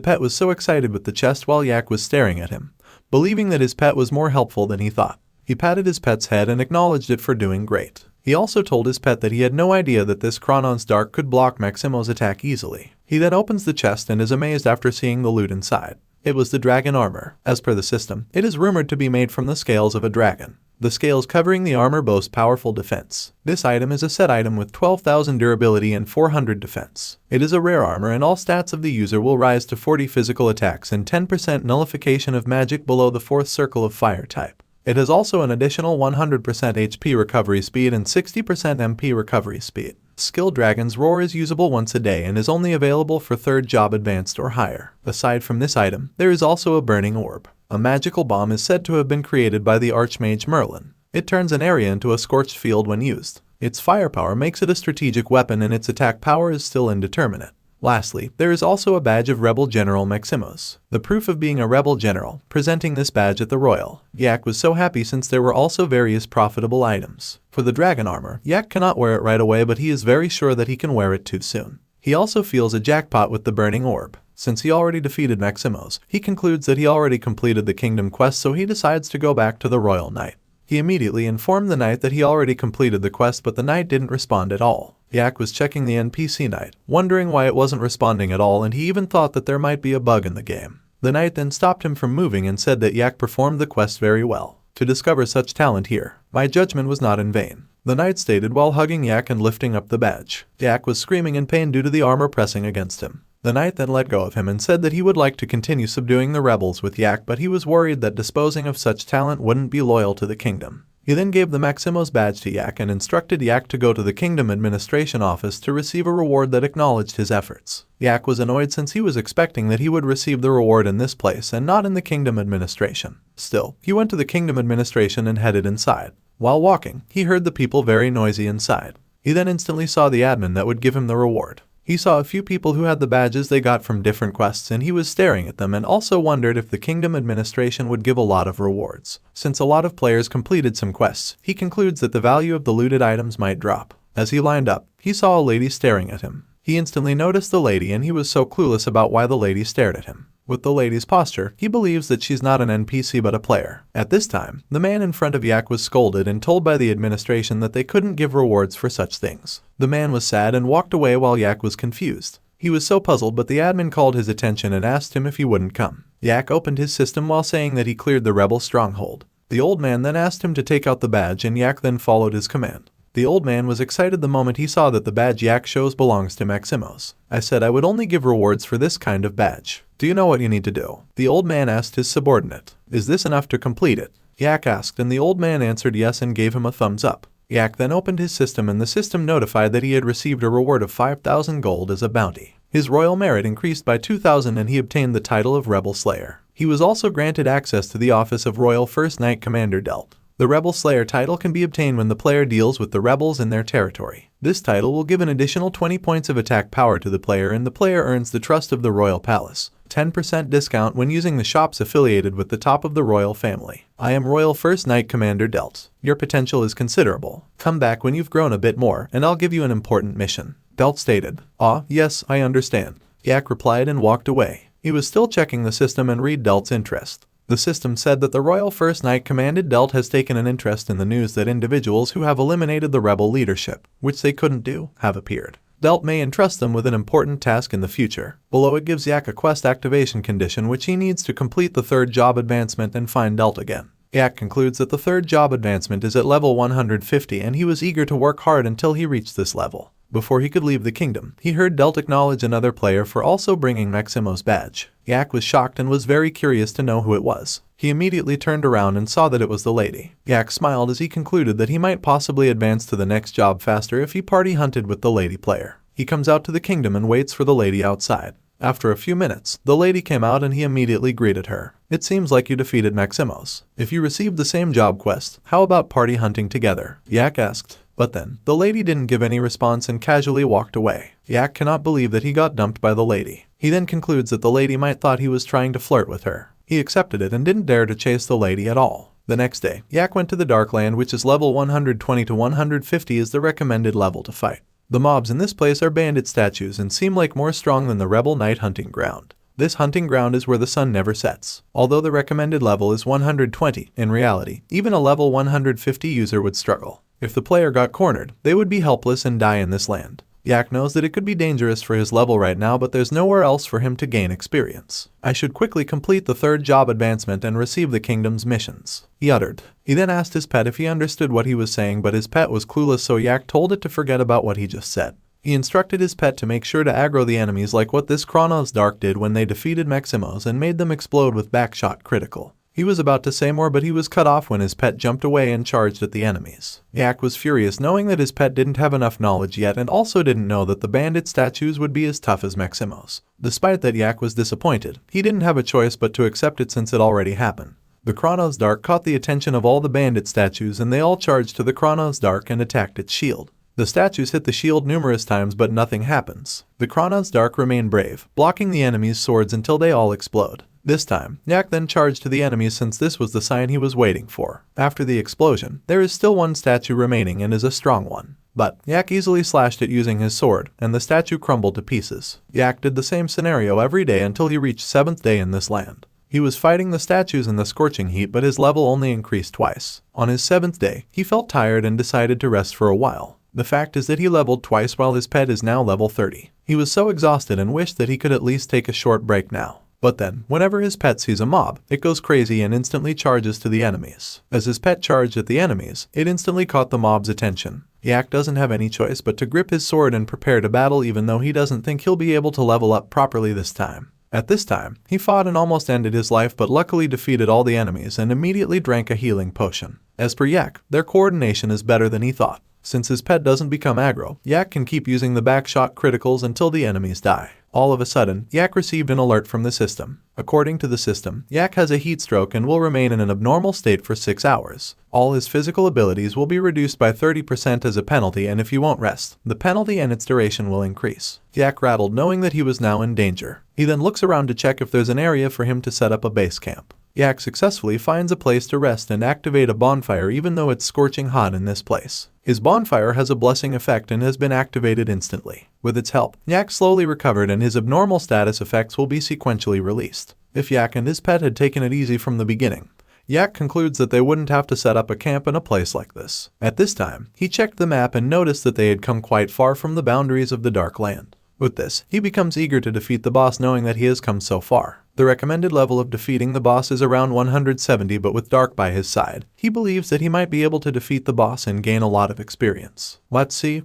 pet was so excited with the chest while Yak was staring at him, believing that his pet was more helpful than he thought. He patted his pet's head and acknowledged it for doing great. He also told his pet that he had no idea that this Chronon's Dark could block Maximo's attack easily. He then opens the chest and is amazed after seeing the loot inside. It was the dragon armor. As per the system, it is rumored to be made from the scales of a dragon. The scales covering the armor boast powerful defense. This item is a set item with 12,000 durability and 400 defense. It is a rare armor and all stats of the user will rise to 40 physical attacks and 10% nullification of magic below the 4th circle of fire type. It has also an additional 100% HP recovery speed and 60% MP recovery speed. Skill Dragon's Roar is usable once a day and is only available for 3rd job advanced or higher. Aside from this item, there is also a Burning Orb. A magical bomb is said to have been created by the Archmage Merlin. It turns an area into a scorched field when used. Its firepower makes it a strategic weapon and its attack power is still indeterminate. Lastly, there is also a badge of Rebel General Maximos, the proof of being a rebel general. Presenting this badge at the Royal, Yak was so happy since there were also various profitable items. For the dragon armor, Yak cannot wear it right away but he is very sure that he can wear it too soon. He also feels a jackpot with the Burning Orb. Since he already defeated Maximos, he concludes that he already completed the kingdom quest so he decides to go back to the Royal Knight. He immediately informed the knight that he already completed the quest but the knight didn't respond at all. Yak was checking the NPC knight, wondering why it wasn't responding at all and he even thought that there might be a bug in the game. The knight then stopped him from moving and said that Yak performed the quest very well. To discover such talent here, my judgment was not in vain, the knight stated while hugging Yak and lifting up the badge. Yak was screaming in pain due to the armor pressing against him. The knight then let go of him and said that he would like to continue subduing the rebels with Yak but he was worried that disposing of such talent wouldn't be loyal to the kingdom. He then gave the Maximos badge to Yak and instructed Yak to go to the Kingdom Administration office to receive a reward that acknowledged his efforts. Yak was annoyed since he was expecting that he would receive the reward in this place and not in the Kingdom Administration. Still, he went to the Kingdom Administration and headed inside. While walking, he heard the people very noisy inside. He then instantly saw the admin that would give him the reward. He saw a few people who had the badges they got from different quests and he was staring at them and also wondered if the Kingdom Administration would give a lot of rewards. Since a lot of players completed some quests, he concludes that the value of the looted items might drop. As he lined up, he saw a lady staring at him. He instantly noticed the lady and he was so clueless about why the lady stared at him. With the lady's posture, he believes that she's not an NPC but a player. At this time, the man in front of Yak was scolded and told by the administration that they couldn't give rewards for such things. The man was sad and walked away while Yak was confused. He was so puzzled but the admin called his attention and asked him if he wouldn't come. Yak opened his system while saying that he cleared the rebel stronghold. The old man then asked him to take out the badge and Yak then followed his command. The old man was excited the moment he saw that the badge Yak shows belongs to Maximos. I said I would only give rewards for this kind of badge. Do you know what you need to do? The old man asked his subordinate. Is this enough to complete it? Yak asked and the old man answered yes and gave him a thumbs up. Yak then opened his system and the system notified that he had received a reward of 5,000 gold as a bounty. His royal merit increased by 2,000 and he obtained the title of Rebel Slayer. He was also granted access to the office of Royal First Knight Commander Delt. The Rebel Slayer title can be obtained when the player deals with the rebels in their territory. This title will give an additional 20 points of attack power to the player and the player earns the trust of the Royal Palace. 10% discount when using the shops affiliated with the top of the royal family. I am Royal First Knight Commander Delt. Your potential is considerable. Come back when you've grown a bit more and I'll give you an important mission. Delt stated. Ah, yes, I understand. Yak replied and walked away. He was still checking the system and read Delt's interest. The system said that the Royal First Knight Commanded Delt has taken an interest in the news that individuals who have eliminated the rebel leadership, which they couldn't do, have appeared. Delt may entrust them with an important task in the future. Below it gives Yak a quest activation condition which he needs to complete the 3rd job advancement and find Delt again. Yak concludes that the 3rd job advancement is at level 150 and he was eager to work hard until he reached this level. Before he could leave the kingdom, he heard Delt acknowledge another player for also bringing Maximo's badge. Yak was shocked and was very curious to know who it was. He immediately turned around and saw that it was the lady. Yak smiled as he concluded that he might possibly advance to the next job faster if he party hunted with the lady player. He comes out to the kingdom and waits for the lady outside. After a few minutes, the lady came out and he immediately greeted her. It seems like you defeated Maximos. If you received the same job quest, how about party hunting together? Yak asked. But then, the lady didn't give any response and casually walked away. Yak cannot believe that he got dumped by the lady. He then concludes that the lady might thought he was trying to flirt with her. He accepted it and didn't dare to chase the lady at all. The next day, Yak went to the Darkland, which is level 120 to 150 is the recommended level to fight. The mobs in this place are bandit statues and seem like more strong than the Rebel Knight hunting ground. This hunting ground is where the sun never sets. Although the recommended level is 120, in reality, even a level 150 user would struggle. If the player got cornered, they would be helpless and die in this land. Yak knows that it could be dangerous for his level right now, but there's nowhere else for him to gain experience. I should quickly complete the 3rd job advancement and receive the kingdom's missions, he uttered. He then asked his pet if he understood what he was saying, but his pet was clueless, so Yak told it to forget about what he just said. He instructed his pet to make sure to aggro the enemies like what this Kronos Dark did when they defeated Maximos and made them explode with backshot critical. He was about to say more, but he was cut off when his pet jumped away and charged at the enemies. Yak was furious, knowing that his pet didn't have enough knowledge yet and also didn't know that the bandit statues would be as tough as Maximos. Despite that, Yak was disappointed. He didn't have a choice but to accept it since it already happened. The Kronos Dark caught the attention of all the bandit statues and they all charged to the Kronos Dark and attacked its shield. The statues hit the shield numerous times, but nothing happens. The Kronos Dark remain brave, blocking the enemies' swords until they all explode. This time, Yak then charged to the enemies since this was the sign he was waiting for. After the explosion, there is still one statue remaining and is a strong one. But Yak easily slashed it using his sword, and the statue crumbled to pieces. Yak did the same scenario every day until he reached 7th day in this land. He was fighting the statues in the scorching heat, but his level only increased twice. On his 7th day, he felt tired and decided to rest for a while. The fact is that he leveled twice while his pet is now level 30. He was so exhausted and wished that he could at least take a short break now. But then, whenever his pet sees a mob, it goes crazy and instantly charges to the enemies. As his pet charged at the enemies, it instantly caught the mob's attention. Yak doesn't have any choice but to grip his sword and prepare to battle, even though he doesn't think he'll be able to level up properly this time. At this time, he fought and almost ended his life, but luckily defeated all the enemies and immediately drank a healing potion. As per Yak, their coordination is better than he thought. Since his pet doesn't become aggro, Yak can keep using the backshot criticals until the enemies die. All of a sudden, Yak received an alert from the system. According to the system, Yak has a heat stroke and will remain in an abnormal state for 6 hours. All his physical abilities will be reduced by 30% as a penalty, and if he won't rest, the penalty and its duration will increase. Yak rattled, knowing that he was now in danger. He then looks around to check if there's an area for him to set up a base camp. Yak successfully finds a place to rest and activate a bonfire, even though it's scorching hot in this place. His bonfire has a blessing effect and has been activated instantly. With its help, Yak slowly recovered and his abnormal status effects will be sequentially released. If Yak and his pet had taken it easy from the beginning, Yak concludes that they wouldn't have to set up a camp in a place like this. At this time, he checked the map and noticed that they had come quite far from the boundaries of the Dark Land. With this, he becomes eager to defeat the boss, knowing that he has come so far. The recommended level of defeating the boss is around 170, but with Dark by his side, he believes that he might be able to defeat the boss and gain a lot of experience. Let's see,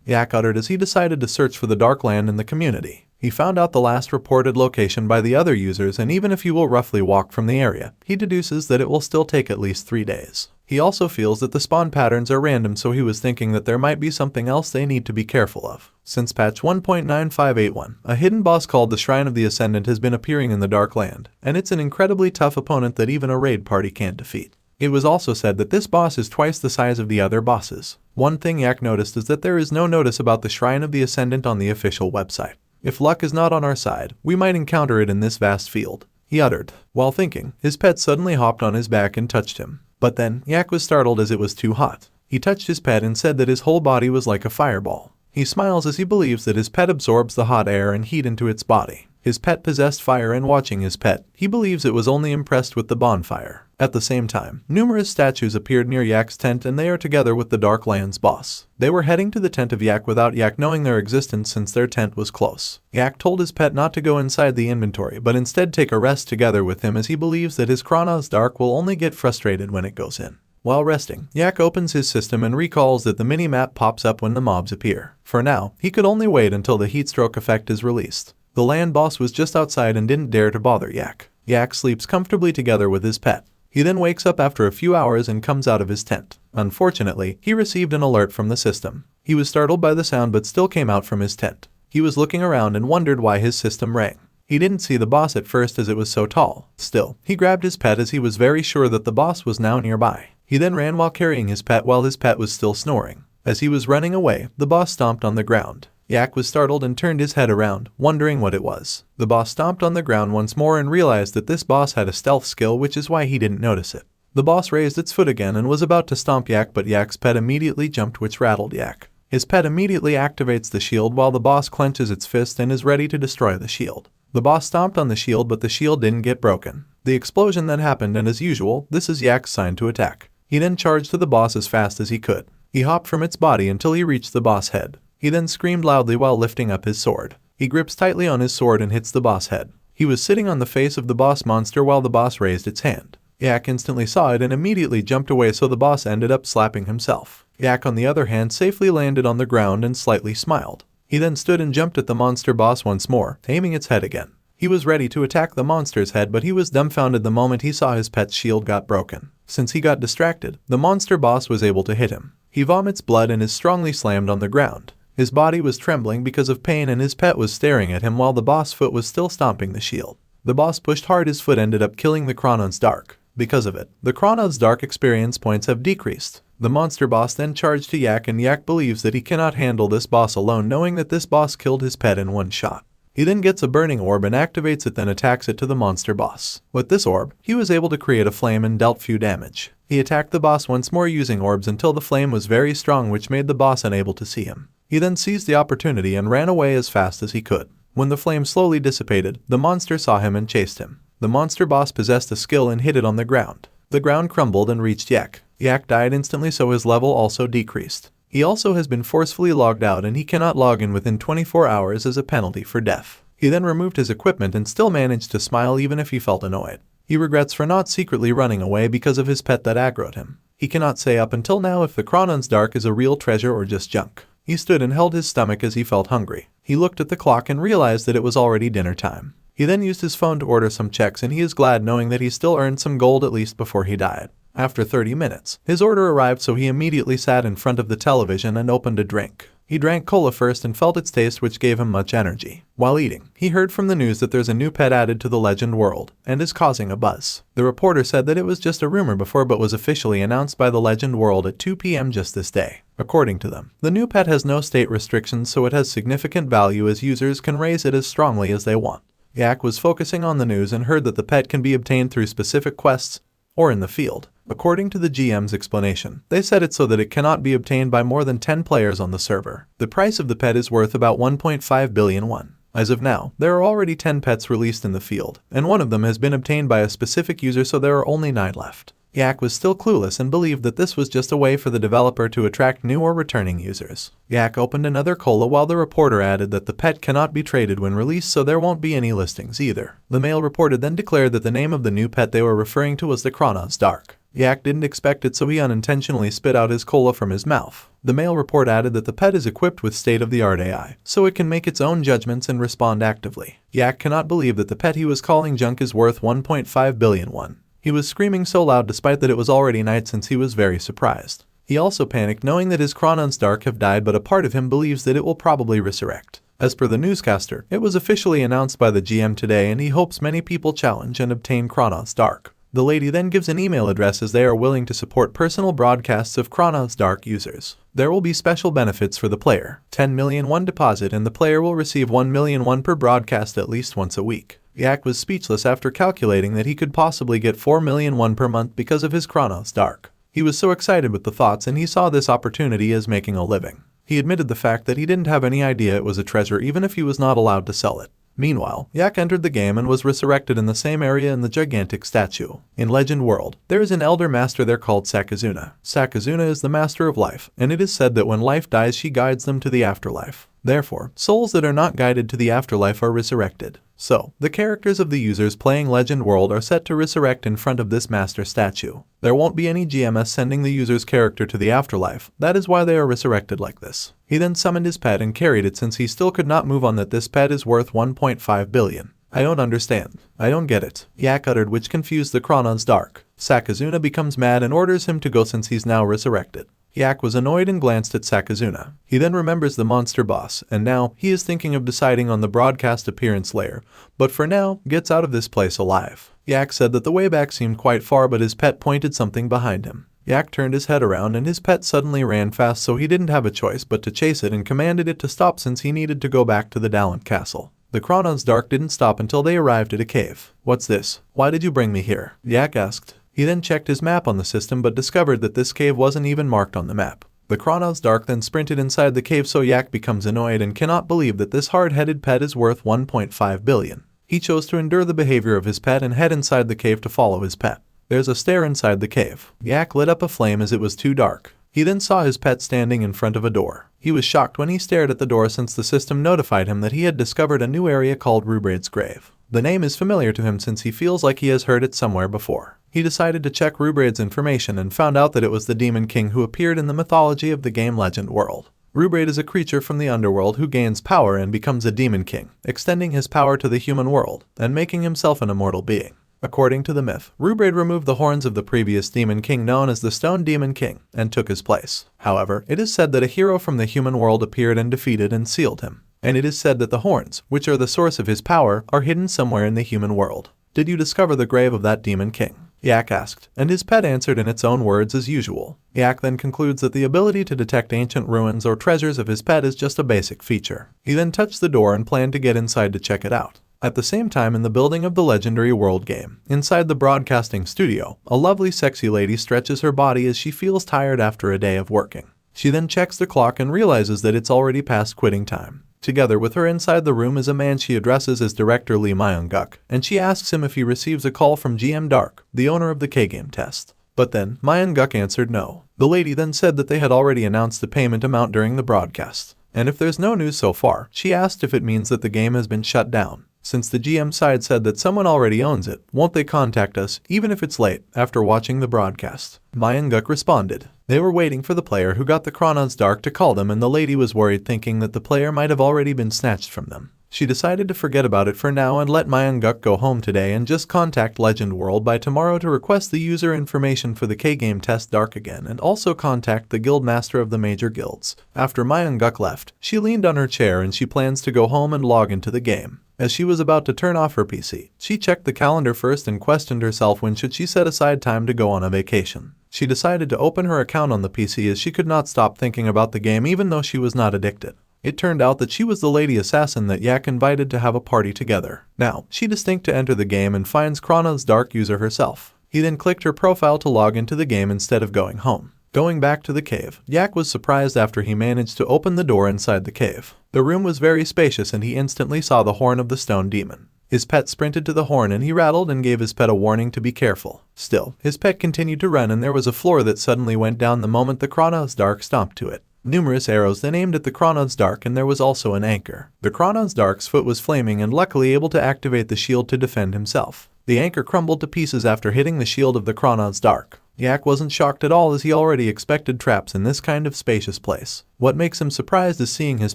Yak uttered as he decided to search for the Dark Land in the community. He found out the last reported location by the other users, and even if you will roughly walk from the area, he deduces that it will still take at least 3 days. He also feels that the spawn patterns are random, so he was thinking that there might be something else they need to be careful of. Since patch 1.9581, a hidden boss called the Shrine of the Ascendant has been appearing in the Dark Land, and it's an incredibly tough opponent that even a raid party can't defeat. It was also said that this boss is twice the size of the other bosses. One thing Yak noticed is that there is no notice about the Shrine of the Ascendant on the official website. If luck is not on our side, we might encounter it in this vast field, he uttered. While thinking, his pet suddenly hopped on his back and touched him. But then, Yak was startled as it was too hot. He touched his pet and said that his whole body was like a fireball. He smiles as he believes that his pet absorbs the hot air and heat into its body. His pet possessed fire, and watching his pet, he believes it was only impressed with the bonfire. At the same time, numerous statues appeared near Yak's tent, and they are together with the Dark Land's boss. They were heading to the tent of Yak without Yak knowing their existence since their tent was close. Yak told his pet not to go inside the inventory, but instead take a rest together with him, as he believes that his Kronos Dark will only get frustrated when it goes in. While resting, Yak opens his system and recalls that the mini-map pops up when the mobs appear. For now, he could only wait until the heatstroke effect is released. The land boss was just outside and didn't dare to bother Yak. Yak sleeps comfortably together with his pet. He then wakes up after a few hours and comes out of his tent. Unfortunately, he received an alert from the system. He was startled by the sound but still came out from his tent. He was looking around and wondered why his system rang. He didn't see the boss at first as it was so tall. Still, he grabbed his pet as he was very sure that the boss was now nearby. He then ran while carrying his pet while his pet was still snoring. As he was running away, the boss stomped on the ground. Yak was startled and turned his head around, wondering what it was. The boss stomped on the ground once more and realized that this boss had a stealth skill, which is why he didn't notice it. The boss raised its foot again and was about to stomp Yak, but Yak's pet immediately jumped, which rattled Yak. His pet immediately activates the shield while the boss clenches its fist and is ready to destroy the shield. The boss stomped on the shield, but the shield didn't get broken. The explosion then happened, and as usual, this is Yak's sign to attack. He then charged to the boss as fast as he could. He hopped from its body until he reached the boss head. He then screamed loudly while lifting up his sword. He grips tightly on his sword and hits the boss head. He was sitting on the face of the boss monster while the boss raised its hand. Yak instantly saw it and immediately jumped away, so the boss ended up slapping himself. Yak, on the other hand, safely landed on the ground and slightly smiled. He then stood and jumped at the monster boss once more, aiming its head again. He was ready to attack the monster's head, but he was dumbfounded the moment he saw his pet's shield got broken. Since he got distracted, the monster boss was able to hit him. He vomits blood and is strongly slammed on the ground. His body was trembling because of pain and his pet was staring at him while the boss foot was still stomping the shield. The boss pushed hard, his foot ended up killing the Chronon's Dark. Because of it, the Chronon's Dark experience points have decreased. The monster boss then charged to Yak, and Yak believes that he cannot handle this boss alone, knowing that this boss killed his pet in one shot. He then gets a burning orb and activates it, then attacks it to the monster boss. With this orb, he was able to create a flame and dealt few damage. He attacked the boss once more using orbs until the flame was very strong, which made the boss unable to see him. He then seized the opportunity and ran away as fast as he could. When the flame slowly dissipated, the monster saw him and chased him. The monster boss possessed a skill and hit it on the ground. The ground crumbled and reached Yak. Yak died instantly, so his level also decreased. He also has been forcefully logged out and he cannot log in within 24 hours as a penalty for death. He then removed his equipment and still managed to smile even if he felt annoyed. He regrets for not secretly running away because of his pet that aggroed him. He cannot say up until now if the Chronon's Dark is a real treasure or just junk. He stood and held his stomach as he felt hungry. He looked at the clock and realized that it was already dinner time. He then used his phone to order some checks, and he is glad knowing that he still earned some gold at least before he died. After 30 minutes, his order arrived, so he immediately sat in front of the television and opened a drink. He drank cola first and felt its taste, which gave him much energy. While eating, he heard from the news that there's a new pet added to the Legend world and is causing a buzz. The reporter said that it was just a rumor before, but was officially announced by the Legend world at 2 p.m. just this day. According to them, the new pet has no state restrictions, so it has significant value as users can raise it as strongly as they want. Yak was focusing on the news and heard that the pet can be obtained through specific quests or in the field. According to the GM's explanation, they said it so that it cannot be obtained by more than 10 players on the server. The price of the pet is worth about 1.5 billion won. As of now, there are already 10 pets released in the field, and one of them has been obtained by a specific user, so there are only 9 left. Yak was still clueless and believed that this was just a way for the developer to attract new or returning users. Yak opened another cola while the reporter added that the pet cannot be traded when released, so there won't be any listings either. The male reporter then declared that the name of the new pet they were referring to was the Chronon's Dark. Yak didn't expect it, so he unintentionally spit out his cola from his mouth. The male report added that the pet is equipped with state-of-the-art AI, so it can make its own judgments and respond actively. Yak cannot believe that the pet he was calling junk is worth 1.5 billion won. He was screaming so loud despite that it was already night, since he was very surprised. He also panicked knowing that his Chronon's Dark have died, but a part of him believes that it will probably resurrect. As per the newscaster, it was officially announced by the GM today, and he hopes many people challenge and obtain Chronon's Dark. The lady then gives an email address as they are willing to support personal broadcasts of Chronon's Dark users. There will be special benefits for the player. 10 million won deposit, and the player will receive 1 million won per broadcast at least once a week. Yak was speechless after calculating that he could possibly get 4 million won per month because of his Chronon's Dark. He was so excited with the thoughts, and he saw this opportunity as making a living. He admitted the fact that he didn't have any idea it was a treasure, even if he was not allowed to sell it. Meanwhile, Yak entered the game and was resurrected in the same area in the gigantic statue. In Legend World, there is an elder master there called Sakazuna. Sakazuna is the master of life, and it is said that when life dies, she guides them to the afterlife. Therefore, souls that are not guided to the afterlife are resurrected. So, the characters of the users playing Legend World are set to resurrect in front of this master statue. There won't be any GMS sending the user's character to the afterlife. That is why they are resurrected like this. He then summoned his pet and carried it, since he still could not move on that this pet is worth 1.5 billion. I don't understand. I don't get it, Yak uttered, which confused the Chronon's Dark. Sakazuna becomes mad and orders him to go since he's now resurrected. Yak was annoyed and glanced at Sakazuna. He then remembers the monster boss, and now he is thinking of deciding on the broadcast appearance layer, but for now, gets out of this place alive. Yak said that the way back seemed quite far, but his pet pointed something behind him. Yak turned his head around and his pet suddenly ran fast, so he didn't have a choice but to chase it and commanded it to stop since he needed to go back to the Dalant castle. The Kronans Dark didn't stop until they arrived at a cave. "What's this? Why did you bring me here?" Yak asked. He then checked his map on the system but discovered that this cave wasn't even marked on the map. The Kronans Dark then sprinted inside the cave, so Yak becomes annoyed and cannot believe that this hard-headed pet is worth 1.5 billion. He chose to endure the behavior of his pet and head inside the cave to follow his pet. There's a stair inside the cave. Yak lit up a flame as it was too dark. He then saw his pet standing in front of a door. He was shocked when he stared at the door since the system notified him that he had discovered a new area called Rubraid's Grave. The name is familiar to him since he feels like he has heard it somewhere before. He decided to check Rubraid's information and found out that it was the Demon King who appeared in the mythology of the game Legend World. Rubraid is a creature from the underworld who gains power and becomes a Demon King, extending his power to the human world and making himself an immortal being. According to the myth, Rubraid removed the horns of the previous Demon King known as the Stone Demon King and took his place. However, it is said that a hero from the human world appeared and defeated and sealed him. And it is said that the horns, which are the source of his power, are hidden somewhere in the human world. Did you discover the grave of that Demon King? Yak asked, and his pet answered in its own words as usual. Yak then concludes that the ability to detect ancient ruins or treasures of his pet is just a basic feature. He then touched the door and planned to get inside to check it out. At the same time, in the building of the Legendary World game, inside the broadcasting studio, a lovely sexy lady stretches her body as she feels tired after a day of working. She then checks the clock and realizes that it's already past quitting time. Together with her inside the room is a man she addresses as Director Lee Myung-guk, and she asks him if he receives a call from GM Dark, the owner of the K-Game test. But then, Myung-guk answered no. The lady then said that they had already announced the payment amount during the broadcast. And if there's no news so far, she asked if it means that the game has been shut down. Since the GM side said that someone already owns it, won't they contact us, even if it's late, after watching the broadcast? Myung-guk responded. They were waiting for the player who got the Kronans Dark to call them, and the lady was worried, thinking that the player might have already been snatched from them. She decided to forget about it for now and let Myung-guk go home today and just contact Legend World by tomorrow to request the user information for the K-Game test Dark again, and also contact the guild master of the major guilds. After Myung-guk left, she leaned on her chair and she plans to go home and log into the game. As she was about to turn off her PC, she checked the calendar first and questioned herself when should she set aside time to go on a vacation. She decided to open her account on the PC as she could not stop thinking about the game even though she was not addicted. It turned out that she was the lady assassin that Yak invited to have a party together. Now, she distinct to enter the game and finds Kronans Dark user herself. He then clicked her profile to log into the game instead of going home. Going back to the cave, Yak was surprised after he managed to open the door inside the cave. The room was very spacious and he instantly saw the horn of the stone demon. His pet sprinted to the horn and he rattled and gave his pet a warning to be careful. Still, his pet continued to run and there was a floor that suddenly went down the moment the Kronans Dark stomped to it. Numerous arrows then aimed at the Kronans Dark and there was also an anchor. The Kronans Dark's foot was flaming and luckily able to activate the shield to defend himself. The anchor crumbled to pieces after hitting the shield of the Kronans Dark. Yak wasn't shocked at all as he already expected traps in this kind of spacious place. What makes him surprised is seeing his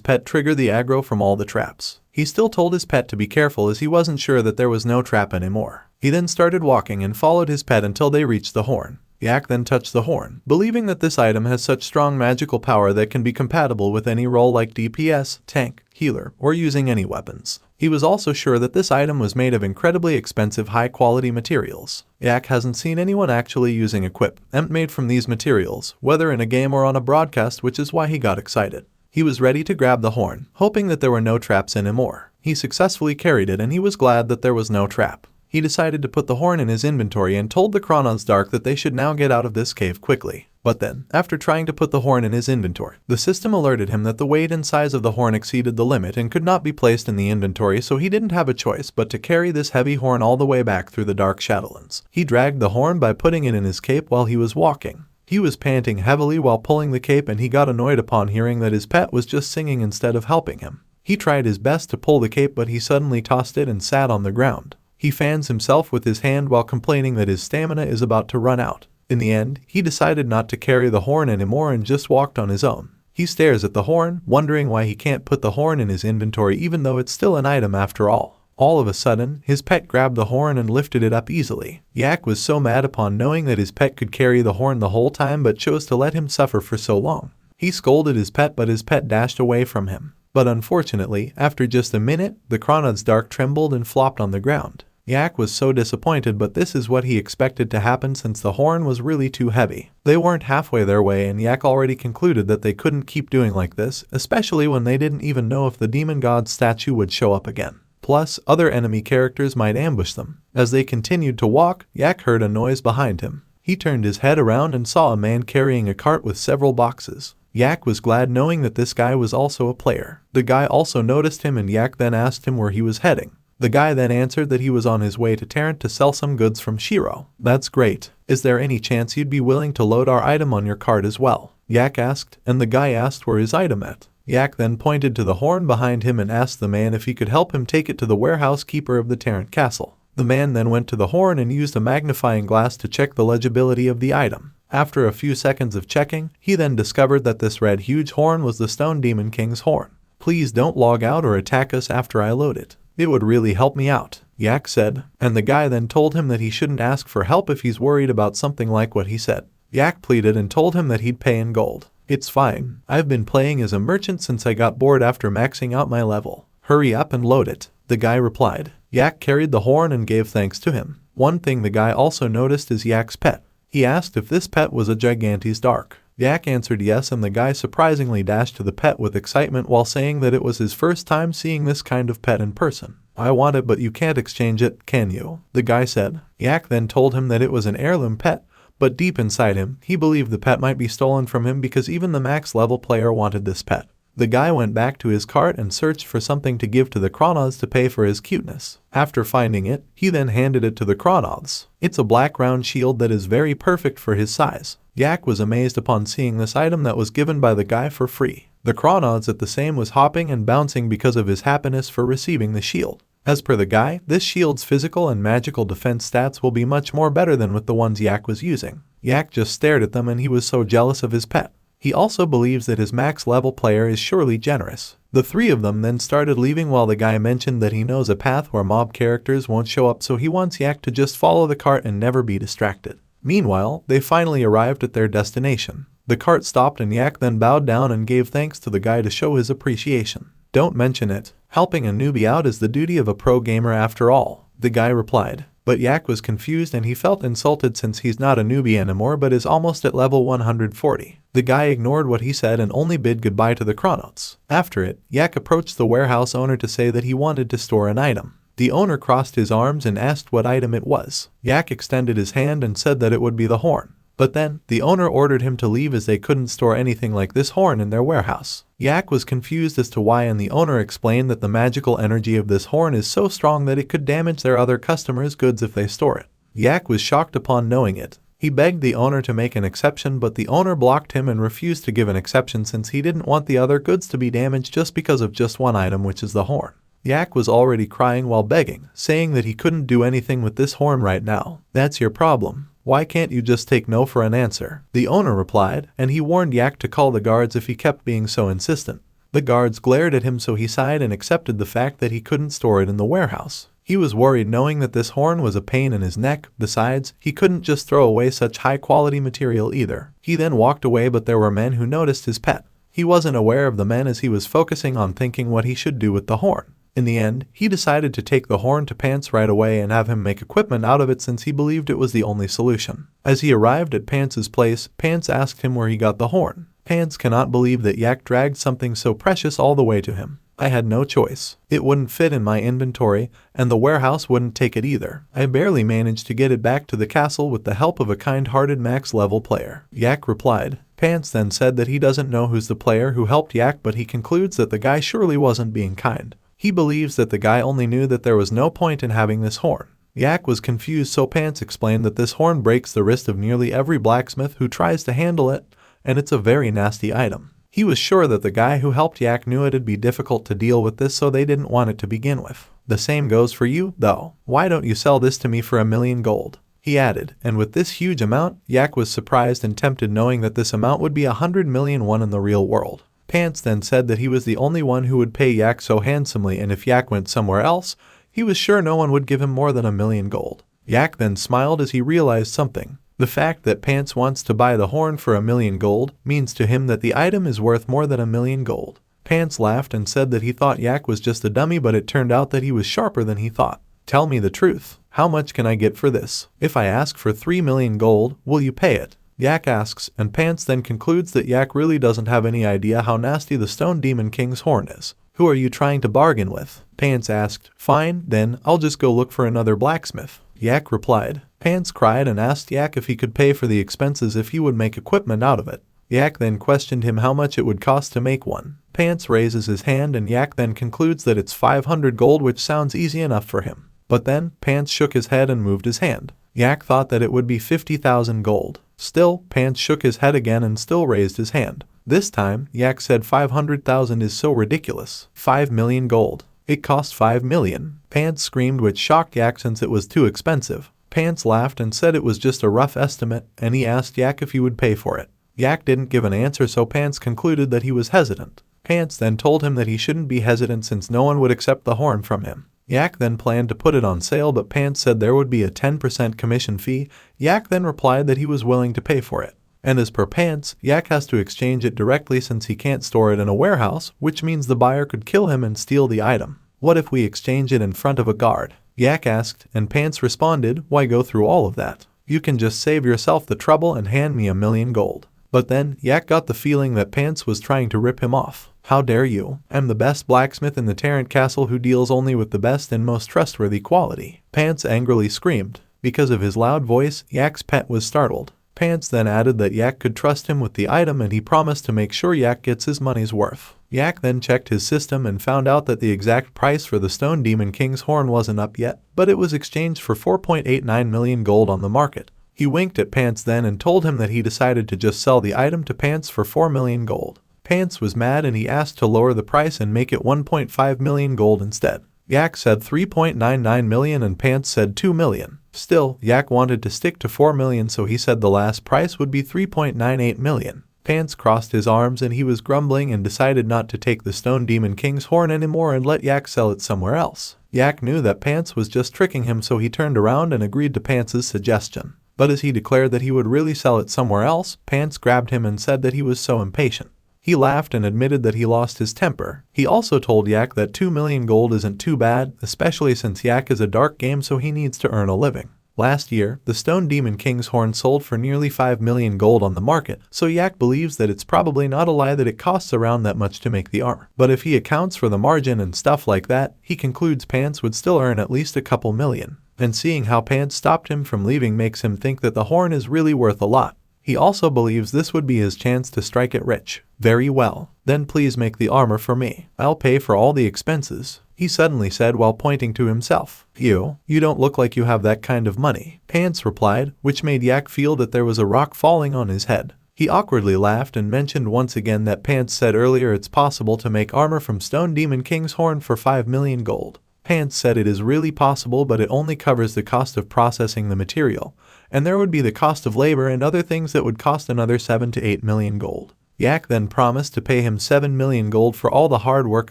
pet trigger the aggro from all the traps. He still told his pet to be careful as he wasn't sure that there was no trap anymore. He then started walking and followed his pet until they reached the horn. Yak then touched the horn, believing that this item has such strong magical power that can be compatible with any role like DPS, tank, healer, or using any weapons. He was also sure that this item was made of incredibly expensive high-quality materials. Yak hasn't seen anyone actually using equipment made from these materials, whether in a game or on a broadcast, which is why he got excited. He was ready to grab the horn, hoping that there were no traps anymore. He successfully carried it and he was glad that there was no trap. He decided to put the horn in his inventory and told the Kronans Dark that they should now get out of this cave quickly. But then, after trying to put the horn in his inventory, the system alerted him that the weight and size of the horn exceeded the limit and could not be placed in the inventory, so he didn't have a choice but to carry this heavy horn all the way back through the Dark Shadowlands. He dragged the horn by putting it in his cape while he was walking. He was panting heavily while pulling the cape and he got annoyed upon hearing that his pet was just singing instead of helping him. He tried his best to pull the cape but he suddenly tossed it and sat on the ground. He fans himself with his hand while complaining that his stamina is about to run out. In the end, he decided not to carry the horn anymore and just walked on his own. He stares at the horn, wondering why he can't put the horn in his inventory even though it's still an item after all. All of a sudden, his pet grabbed the horn and lifted it up easily. Yak was so mad upon knowing that his pet could carry the horn the whole time but chose to let him suffer for so long. He scolded his pet but his pet dashed away from him. But unfortunately, after just a minute, the Kronans Dark trembled and flopped on the ground. Yak was so disappointed, but this is what he expected to happen since the horn was really too heavy. They weren't halfway their way and Yak already concluded that they couldn't keep doing like this, especially when they didn't even know if the demon god statue would show up again. Plus, other enemy characters might ambush them. As they continued to walk, Yak heard a noise behind him. He turned his head around and saw a man carrying a cart with several boxes. Yak was glad knowing that this guy was also a player. The guy also noticed him and Yak then asked him where he was heading. The guy then answered that he was on his way to Tarrant to sell some goods from Shiro. That's great. Is there any chance you'd be willing to load our item on your cart as well? Yak asked, and the guy asked where his item at. Yak then pointed to the horn behind him and asked the man if he could help him take it to the warehouse keeper of the Tarrant Castle. The man then went to the horn and used a magnifying glass to check the legibility of the item. After a few seconds of checking, he then discovered that this red huge horn was the Stone Demon King's horn. Please don't log out or attack us after I load it. It would really help me out, Yak said, and the guy then told him that he shouldn't ask for help if he's worried about something like what he said. Yak pleaded and told him that he'd pay in gold. It's fine. I've been playing as a merchant since I got bored after maxing out my level. Hurry up and load it, the guy replied. Yak carried the horn and gave thanks to him. One thing the guy also noticed is Yak's pet. He asked if this pet was a Gigantes Dark. Yak answered yes, and the guy surprisingly dashed to the pet with excitement while saying that it was his first time seeing this kind of pet in person. I want it, but you can't exchange it, can you? The guy said. Yak then told him that it was an heirloom pet, but deep inside him, he believed the pet might be stolen from him because even the max level player wanted this pet. The guy went back to his cart and searched for something to give to the Chronods to pay for his cuteness. After finding it, he then handed it to the Chronods. It's a black round shield that is very perfect for his size. Yak was amazed upon seeing this item that was given by the guy for free. The Chronods at the same was hopping and bouncing because of his happiness for receiving the shield. As per the guy, this shield's physical and magical defense stats will be much more better than with the ones Yak was using. Yak just stared at them and he was so jealous of his pet. He also believes that his max level player is surely generous. The three of them then started leaving while the guy mentioned that he knows a path where mob characters won't show up, so he wants Yak to just follow the cart and never be distracted. Meanwhile, they finally arrived at their destination. The cart stopped and Yak then bowed down and gave thanks to the guy to show his appreciation. Don't mention it. Helping a newbie out is the duty of a pro gamer after all, the guy replied. But Yak was confused and he felt insulted since he's not a newbie anymore but is almost at level 140. The guy ignored what he said and only bid goodbye to the Chronods. After it, Yak approached the warehouse owner to say that he wanted to store an item. The owner crossed his arms and asked what item it was. Yak extended his hand and said that it would be the horn. But then, the owner ordered him to leave as they couldn't store anything like this horn in their warehouse. Yak was confused as to why, and the owner explained that the magical energy of this horn is so strong that it could damage their other customers' goods if they store it. Yak was shocked upon knowing it. He begged the owner to make an exception, but the owner blocked him and refused to give an exception since he didn't want the other goods to be damaged just because of just one item, which is the horn. Yak was already crying while begging, saying that he couldn't do anything with this horn right now. That's your problem. Why can't you just take no for an answer? The owner replied, and he warned Yak to call the guards if he kept being so insistent. The guards glared at him, so he sighed and accepted the fact that he couldn't store it in the warehouse. He was worried knowing that this horn was a pain in his neck. Besides, he couldn't just throw away such high-quality material either. He then walked away, but there were men who noticed his pet. He wasn't aware of the men as he was focusing on thinking what he should do with the horn. In the end, he decided to take the horn to Pants right away and have him make equipment out of it since he believed it was the only solution. As he arrived at Pants's place, Pants asked him where he got the horn. Pants cannot believe that Yak dragged something so precious all the way to him. I had no choice. It wouldn't fit in my inventory, and the warehouse wouldn't take it either. I barely managed to get it back to the castle with the help of a kind-hearted max-level player. Yak replied. Pants then said that he doesn't know who's the player who helped Yak, but he concludes that the guy surely wasn't being kind. He believes that the guy only knew that there was no point in having this horn. Yak was confused, so Pants explained that this horn breaks the wrist of nearly every blacksmith who tries to handle it, and it's a very nasty item. He was sure that the guy who helped Yak knew it'd be difficult to deal with this, so they didn't want it to begin with. The same goes for you, though. Why don't you sell this to me for 1,000,000 gold? He added, and with this huge amount, Yak was surprised and tempted knowing that this amount would be 100 million won in the real world. Pants then said that he was the only one who would pay Yak so handsomely, and if Yak went somewhere else, he was sure no one would give him more than 1,000,000 gold. Yak then smiled as he realized something. The fact that Pants wants to buy the horn for 1,000,000 gold means to him that the item is worth more than 1,000,000 gold. Pants laughed and said that he thought Yak was just a dummy, but it turned out that he was sharper than he thought. Tell me the truth. How much can I get for this? If I ask for 3 million gold, will you pay it? Yak asks, and Pants then concludes that Yak really doesn't have any idea how nasty the Stone Demon King's horn is. Who are you trying to bargain with? Pants asked. Fine, then, I'll just go look for another blacksmith. Yak replied. Pants cried and asked Yak if he could pay for the expenses if he would make equipment out of it. Yak then questioned him how much it would cost to make one. Pants raises his hand and Yak then concludes that it's 500 gold, which sounds easy enough for him. But then, Pants shook his head and moved his hand. Yak thought that it would be 50,000 gold. Still, Pants shook his head again and still raised his hand. This time, Yak said 500,000 is so ridiculous. 5 million gold. It cost 5 million. Pants screamed, which shocked Yak since it was too expensive. Pants laughed and said it was just a rough estimate, and he asked Yak if he would pay for it. Yak didn't give an answer, so Pants concluded that he was hesitant. Pants then told him that he shouldn't be hesitant since no one would accept the horn from him. Yak then planned to put it on sale, but Pants said there would be a 10% commission fee. Yak then replied that he was willing to pay for it. And as per Pants, Yak has to exchange it directly since he can't store it in a warehouse, which means the buyer could kill him and steal the item. What if we exchange it in front of a guard? Yak asked, and Pants responded, why go through all of that? You can just save yourself the trouble and hand me 1 million gold. But then, Yak got the feeling that Pants was trying to rip him off. How dare you? I'm the best blacksmith in the Tarrant Castle who deals only with the best and most trustworthy quality. Pants angrily screamed. Because of his loud voice, Yak's pet was startled. Pants then added that Yak could trust him with the item and he promised to make sure Yak gets his money's worth. Yak then checked his system and found out that the exact price for the Stone Demon King's horn wasn't up yet, but it was exchanged for 4.89 million gold on the market. He winked at Pants then and told him that he decided to just sell the item to Pants for 4 million gold. Pants was mad and he asked to lower the price and make it 1.5 million gold instead. Yak said 3.99 million and Pants said 2 million. Still, Yak wanted to stick to 4 million, so he said the last price would be 3.98 million. Pants crossed his arms and he was grumbling and decided not to take the Stone Demon King's horn anymore and let Yak sell it somewhere else. Yak knew that Pants was just tricking him, so he turned around and agreed to Pants' suggestion. But as he declared that he would really sell it somewhere else, Pants grabbed him and said that he was so impatient. He laughed and admitted that he lost his temper. He also told Yak that 2 million gold isn't too bad, especially since Yak is a dark game, so he needs to earn a living. Last year, the Stone Demon King's horn sold for nearly 5 million gold on the market, so Yak believes that it's probably not a lie that it costs around that much to make the armor. But if he accounts for the margin and stuff like that, he concludes Pants would still earn at least a couple million. And seeing how Pants stopped him from leaving makes him think that the horn is really worth a lot. He also believes this would be his chance to strike it rich. Very well. Then please make the armor for me. I'll pay for all the expenses, he suddenly said while pointing to himself. You don't look like you have that kind of money, Pants replied, which made Yak feel that there was a rock falling on his head. He awkwardly laughed and mentioned once again that Pants said earlier it's possible to make armor from Stone Demon King's horn for 5 million gold. Pants said it is really possible, but it only covers the cost of processing the material, and there would be the cost of labor and other things that would cost another 7 to 8 million gold. Yak then promised to pay him 7 million gold for all the hard work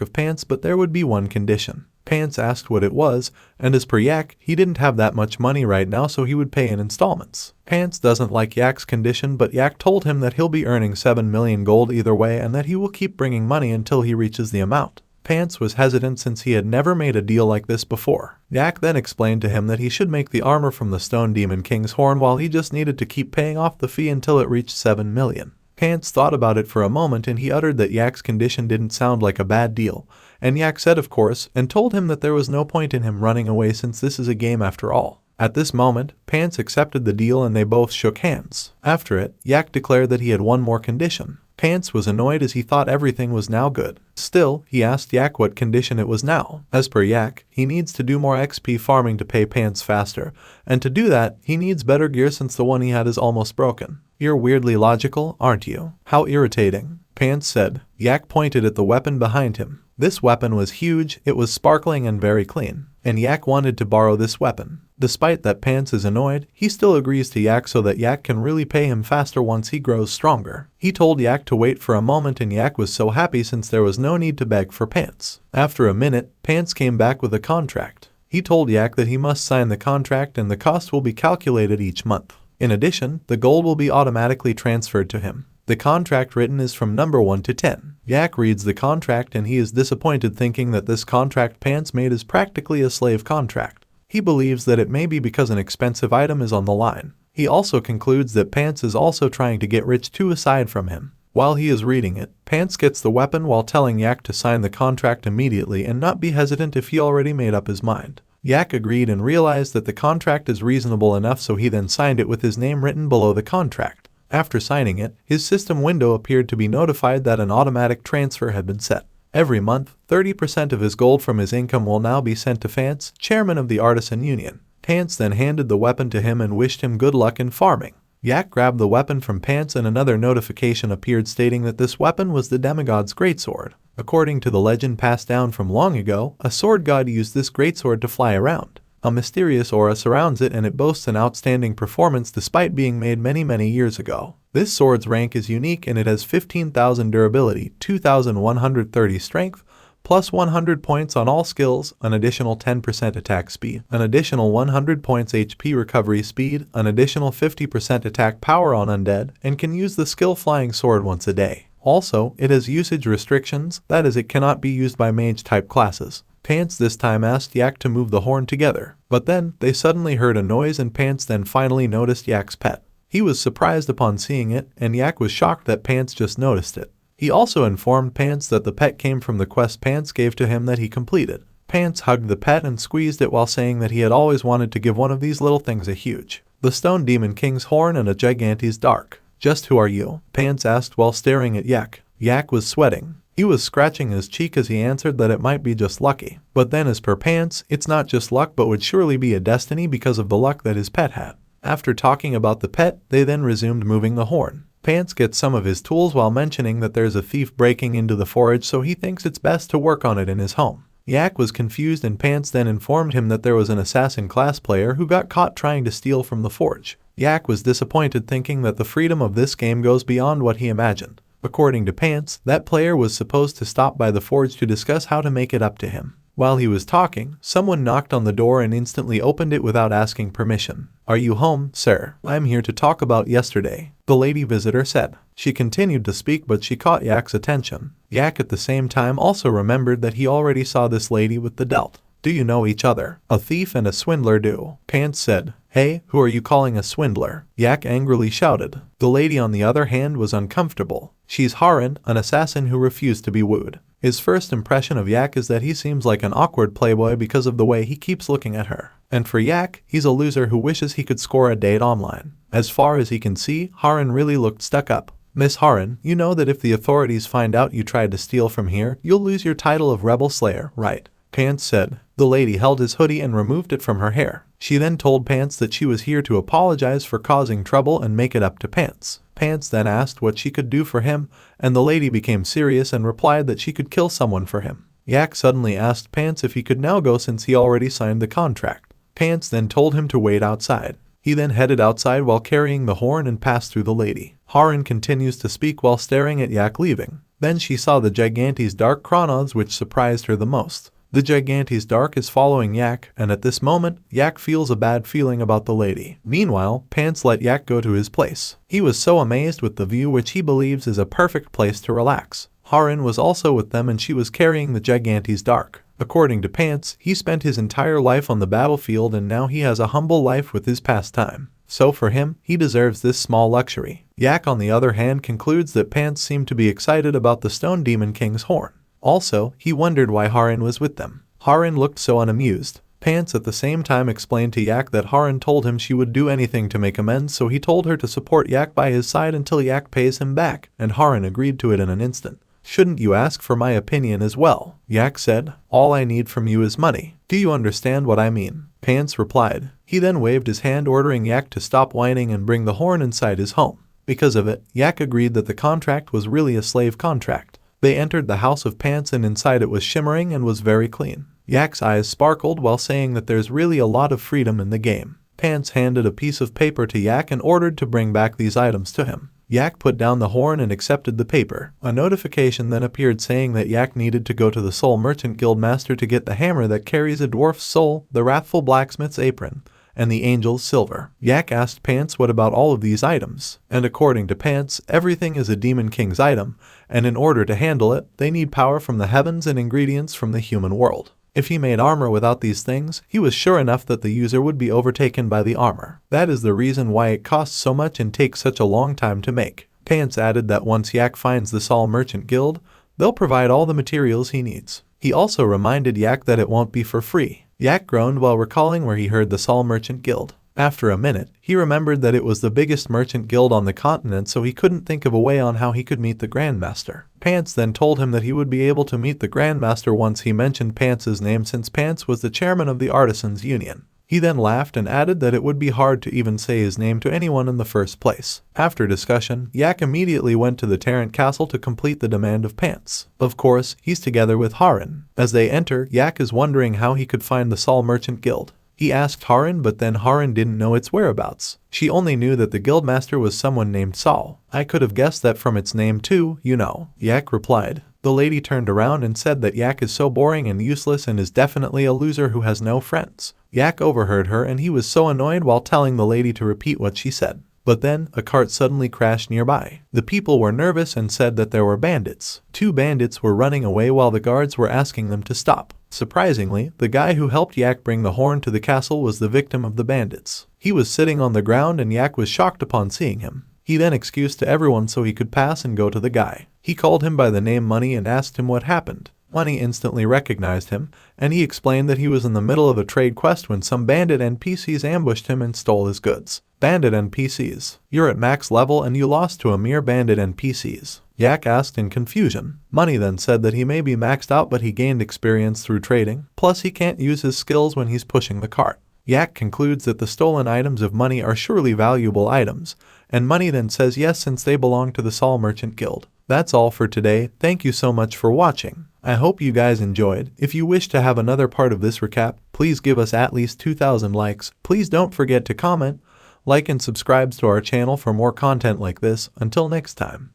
of Pants, but there would be one condition. Pants asked what it was, and as per Yak, he didn't have that much money right now, so he would pay in installments. Pants doesn't like Yak's condition, but Yak told him that he'll be earning 7 million gold either way and that he will keep bringing money until he reaches the amount. Pants was hesitant since he had never made a deal like this before. Yak then explained to him that he should make the armor from the Stone Demon King's horn while he just needed to keep paying off the fee until it reached 7 million. Pants thought about it for a moment and he uttered that Yak's condition didn't sound like a bad deal, and Yak said of course and told him that there was no point in him running away since this is a game after all. At this moment, Pants accepted the deal and they both shook hands. After it, Yak declared that he had one more condition. Pants was annoyed as he thought everything was now good. Still, he asked Yak what condition it was now. As per Yak, he needs to do more XP farming to pay Pants faster, and to do that, he needs better gear since the one he had is almost broken. You're weirdly logical, aren't you? How irritating, Pants said. Yak pointed at the weapon behind him. This weapon was huge, it was sparkling and very clean, and Yak wanted to borrow this weapon. Despite that Pants is annoyed, he still agrees to Yak so that Yak can really pay him faster once he grows stronger. He told Yak to wait for a moment and Yak was so happy since there was no need to beg for Pants. After a minute, Pants came back with a contract. He told Yak that he must sign the contract and the cost will be calculated each month. In addition, the gold will be automatically transferred to him. The contract written is from number 1 to 10. Yak reads the contract and he is disappointed thinking that this contract Pants made is practically a slave contract. He believes that it may be because an expensive item is on the line. He also concludes that Pants is also trying to get rich too aside from him. While he is reading it, Pants gets the weapon while telling Yak to sign the contract immediately and not be hesitant if he already made up his mind. Yak agreed and realized that the contract is reasonable enough, so he then signed it with his name written below the contract. After signing it, his system window appeared to be notified that an automatic transfer had been set. Every month, 30% of his gold from his income will now be sent to Pants, chairman of the Artisan Union. Pants then handed the weapon to him and wished him good luck in farming. Yak grabbed the weapon from Pants and another notification appeared stating that this weapon was the demigod's greatsword. According to the legend passed down from long ago, a sword god used this greatsword to fly around. A mysterious aura surrounds it and it boasts an outstanding performance despite being made many years ago. This sword's rank is unique and it has 15,000 durability, 2,130 strength, plus 100 points on all skills, an additional 10% attack speed, an additional 100 points HP recovery speed, an additional 50% attack power on undead, and can use the skill Flying Sword once a day. Also, it has usage restrictions, that is, it cannot be used by mage-type classes. Pants this time asked Yak to move the horn together, but then they suddenly heard a noise and Pants then finally noticed Yak's pet. He was surprised upon seeing it, and Yak was shocked that Pants just noticed it. He also informed Pants that the pet came from the quest Pants gave to him that he completed. Pants hugged the pet and squeezed it while saying that he had always wanted to give one of these little things a huge. The Stone Demon King's horn and a Gigantes Dark. Just who are you? Pants asked while staring at Yak. Yak was sweating. He was scratching his cheek as he answered that it might be just lucky. But then as per Pants, it's not just luck but would surely be a destiny because of the luck that his pet had. After talking about the pet, they then resumed moving the horn. Pants gets some of his tools while mentioning that there's a thief breaking into the forge, so he thinks it's best to work on it in his home. Yak was confused and Pants then informed him that there was an assassin class player who got caught trying to steal from the forge. Yak was disappointed thinking that the freedom of this game goes beyond what he imagined. According to Pants, that player was supposed to stop by the forge to discuss how to make it up to him. While he was talking, someone knocked on the door and instantly opened it without asking permission. "Are you home, sir? I'm here to talk about yesterday," the lady visitor said. She continued to speak but she caught Yak's attention. Yak at the same time also remembered that he already saw this lady with the delt. "Do you know each other?" "A thief and a swindler do," Pants said. "Hey, who are you calling a swindler?" Yak angrily shouted. The lady on the other hand was uncomfortable. "She's Haran, an assassin who refused to be wooed." His first impression of Yak is that he seems like an awkward playboy because of the way he keeps looking at her. And for Yak, he's a loser who wishes he could score a date online. As far as he can see, Haran really looked stuck up. "Miss Haran, you know that if the authorities find out you tried to steal from here, you'll lose your title of Rebel Slayer, right?" Pants said. The lady held his hoodie and removed it from her hair. She then told Pants that she was here to apologize for causing trouble and make it up to Pants. Pants then asked what she could do for him, and the lady became serious and replied that she could kill someone for him. Yak suddenly asked Pants if he could now go since he already signed the contract. Pants then told him to wait outside. He then headed outside while carrying the horn and passed through the lady. Haran continues to speak while staring at Yak leaving. Then she saw the Gigantes Dark Chronods, which surprised her the most. The Gigantes Dark is following Yak, and at this moment, Yak feels a bad feeling about the lady. Meanwhile, Pants let Yak go to his place. He was so amazed with the view, which he believes is a perfect place to relax. Haran was also with them and she was carrying the Gigantes Dark. According to Pants, he spent his entire life on the battlefield and now he has a humble life with his pastime. So for him, he deserves this small luxury. Yak on the other hand concludes that Pants seemed to be excited about the Stone Demon King's horn. Also, he wondered why Haran was with them. Haran looked so unamused. Pants at the same time explained to Yak that Haran told him she would do anything to make amends, so he told her to support Yak by his side until Yak pays him back, and Haran agreed to it in an instant. "Shouldn't you ask for my opinion as well?" Yak said. "All I need from you is money. Do you understand what I mean?" Pants replied. He then waved his hand ordering Yak to stop whining and bring the horn inside his home. Because of it, Yak agreed that the contract was really a slave contract. They entered the house of Pants and inside it was shimmering and was very clean. Yak's eyes sparkled while saying that there's really a lot of freedom in the game. Pants handed a piece of paper to Yak and ordered to bring back these items to him. Yak put down the horn and accepted the paper. A notification then appeared saying that Yak needed to go to the Soul Merchant Guild Master to get the hammer that carries a dwarf's soul, the Wrathful Blacksmith's apron, and the Angel's silver. Yak asked Pants what about all of these items, and according to Pants, everything is a Demon King's item, and in order to handle it, they need power from the heavens and ingredients from the human world. If he made armor without these things, he was sure enough that the user would be overtaken by the armor. That is the reason why it costs so much and takes such a long time to make. Pants added that once Yak finds the Sol Merchant Guild, they'll provide all the materials he needs. He also reminded Yak that it won't be for free. Yak groaned while recalling where he heard the Sol Merchant Guild. After a minute, he remembered that it was the biggest merchant guild on the continent, so he couldn't think of a way on how he could meet the Grandmaster. Pants then told him that he would be able to meet the Grandmaster once he mentioned Pants's name, since Pants was the chairman of the Artisans Union. He then laughed and added that it would be hard to even say his name to anyone in the first place. After discussion, Yak immediately went to the Tarrant Castle to complete the demand of Pants. Of course, he's together with Harin. As they enter, Yak is wondering how he could find the Sol Merchant Guild. He asked Harin, but then Harin didn't know its whereabouts. She only knew that the guildmaster was someone named Sol. I could have guessed that from its name too, you know, Yak replied. The lady turned around and said that Yak is so boring and useless and is definitely a loser who has no friends. Yak overheard her and he was so annoyed while telling the lady to repeat what she said. But then, a cart suddenly crashed nearby. The people were nervous and said that there were bandits. 2 bandits were running away while the guards were asking them to stop. Surprisingly, the guy who helped Yak bring the horn to the castle was the victim of the bandits. He was sitting on the ground and Yak was shocked upon seeing him. He then excused to everyone so he could pass and go to the guy. He called him by the name Money and asked him what happened. Money instantly recognized him, and he explained that he was in the middle of a trade quest when some bandit NPCs ambushed him and stole his goods. Bandit NPCs. You're at max level and you lost to a mere bandit NPCs. Yak asked in confusion. Money then said that he may be maxed out but he gained experience through trading, plus he can't use his skills when he's pushing the cart. Yak concludes that the stolen items of Money are surely valuable items, and Money then says yes since they belong to the Sol Merchant Guild. That's all for today. Thank you so much for watching. I hope you guys enjoyed. If you wish to have another part of this recap, please give us at least 2,000 likes. Please don't forget to comment, like and subscribe to our channel for more content like this. Until next time.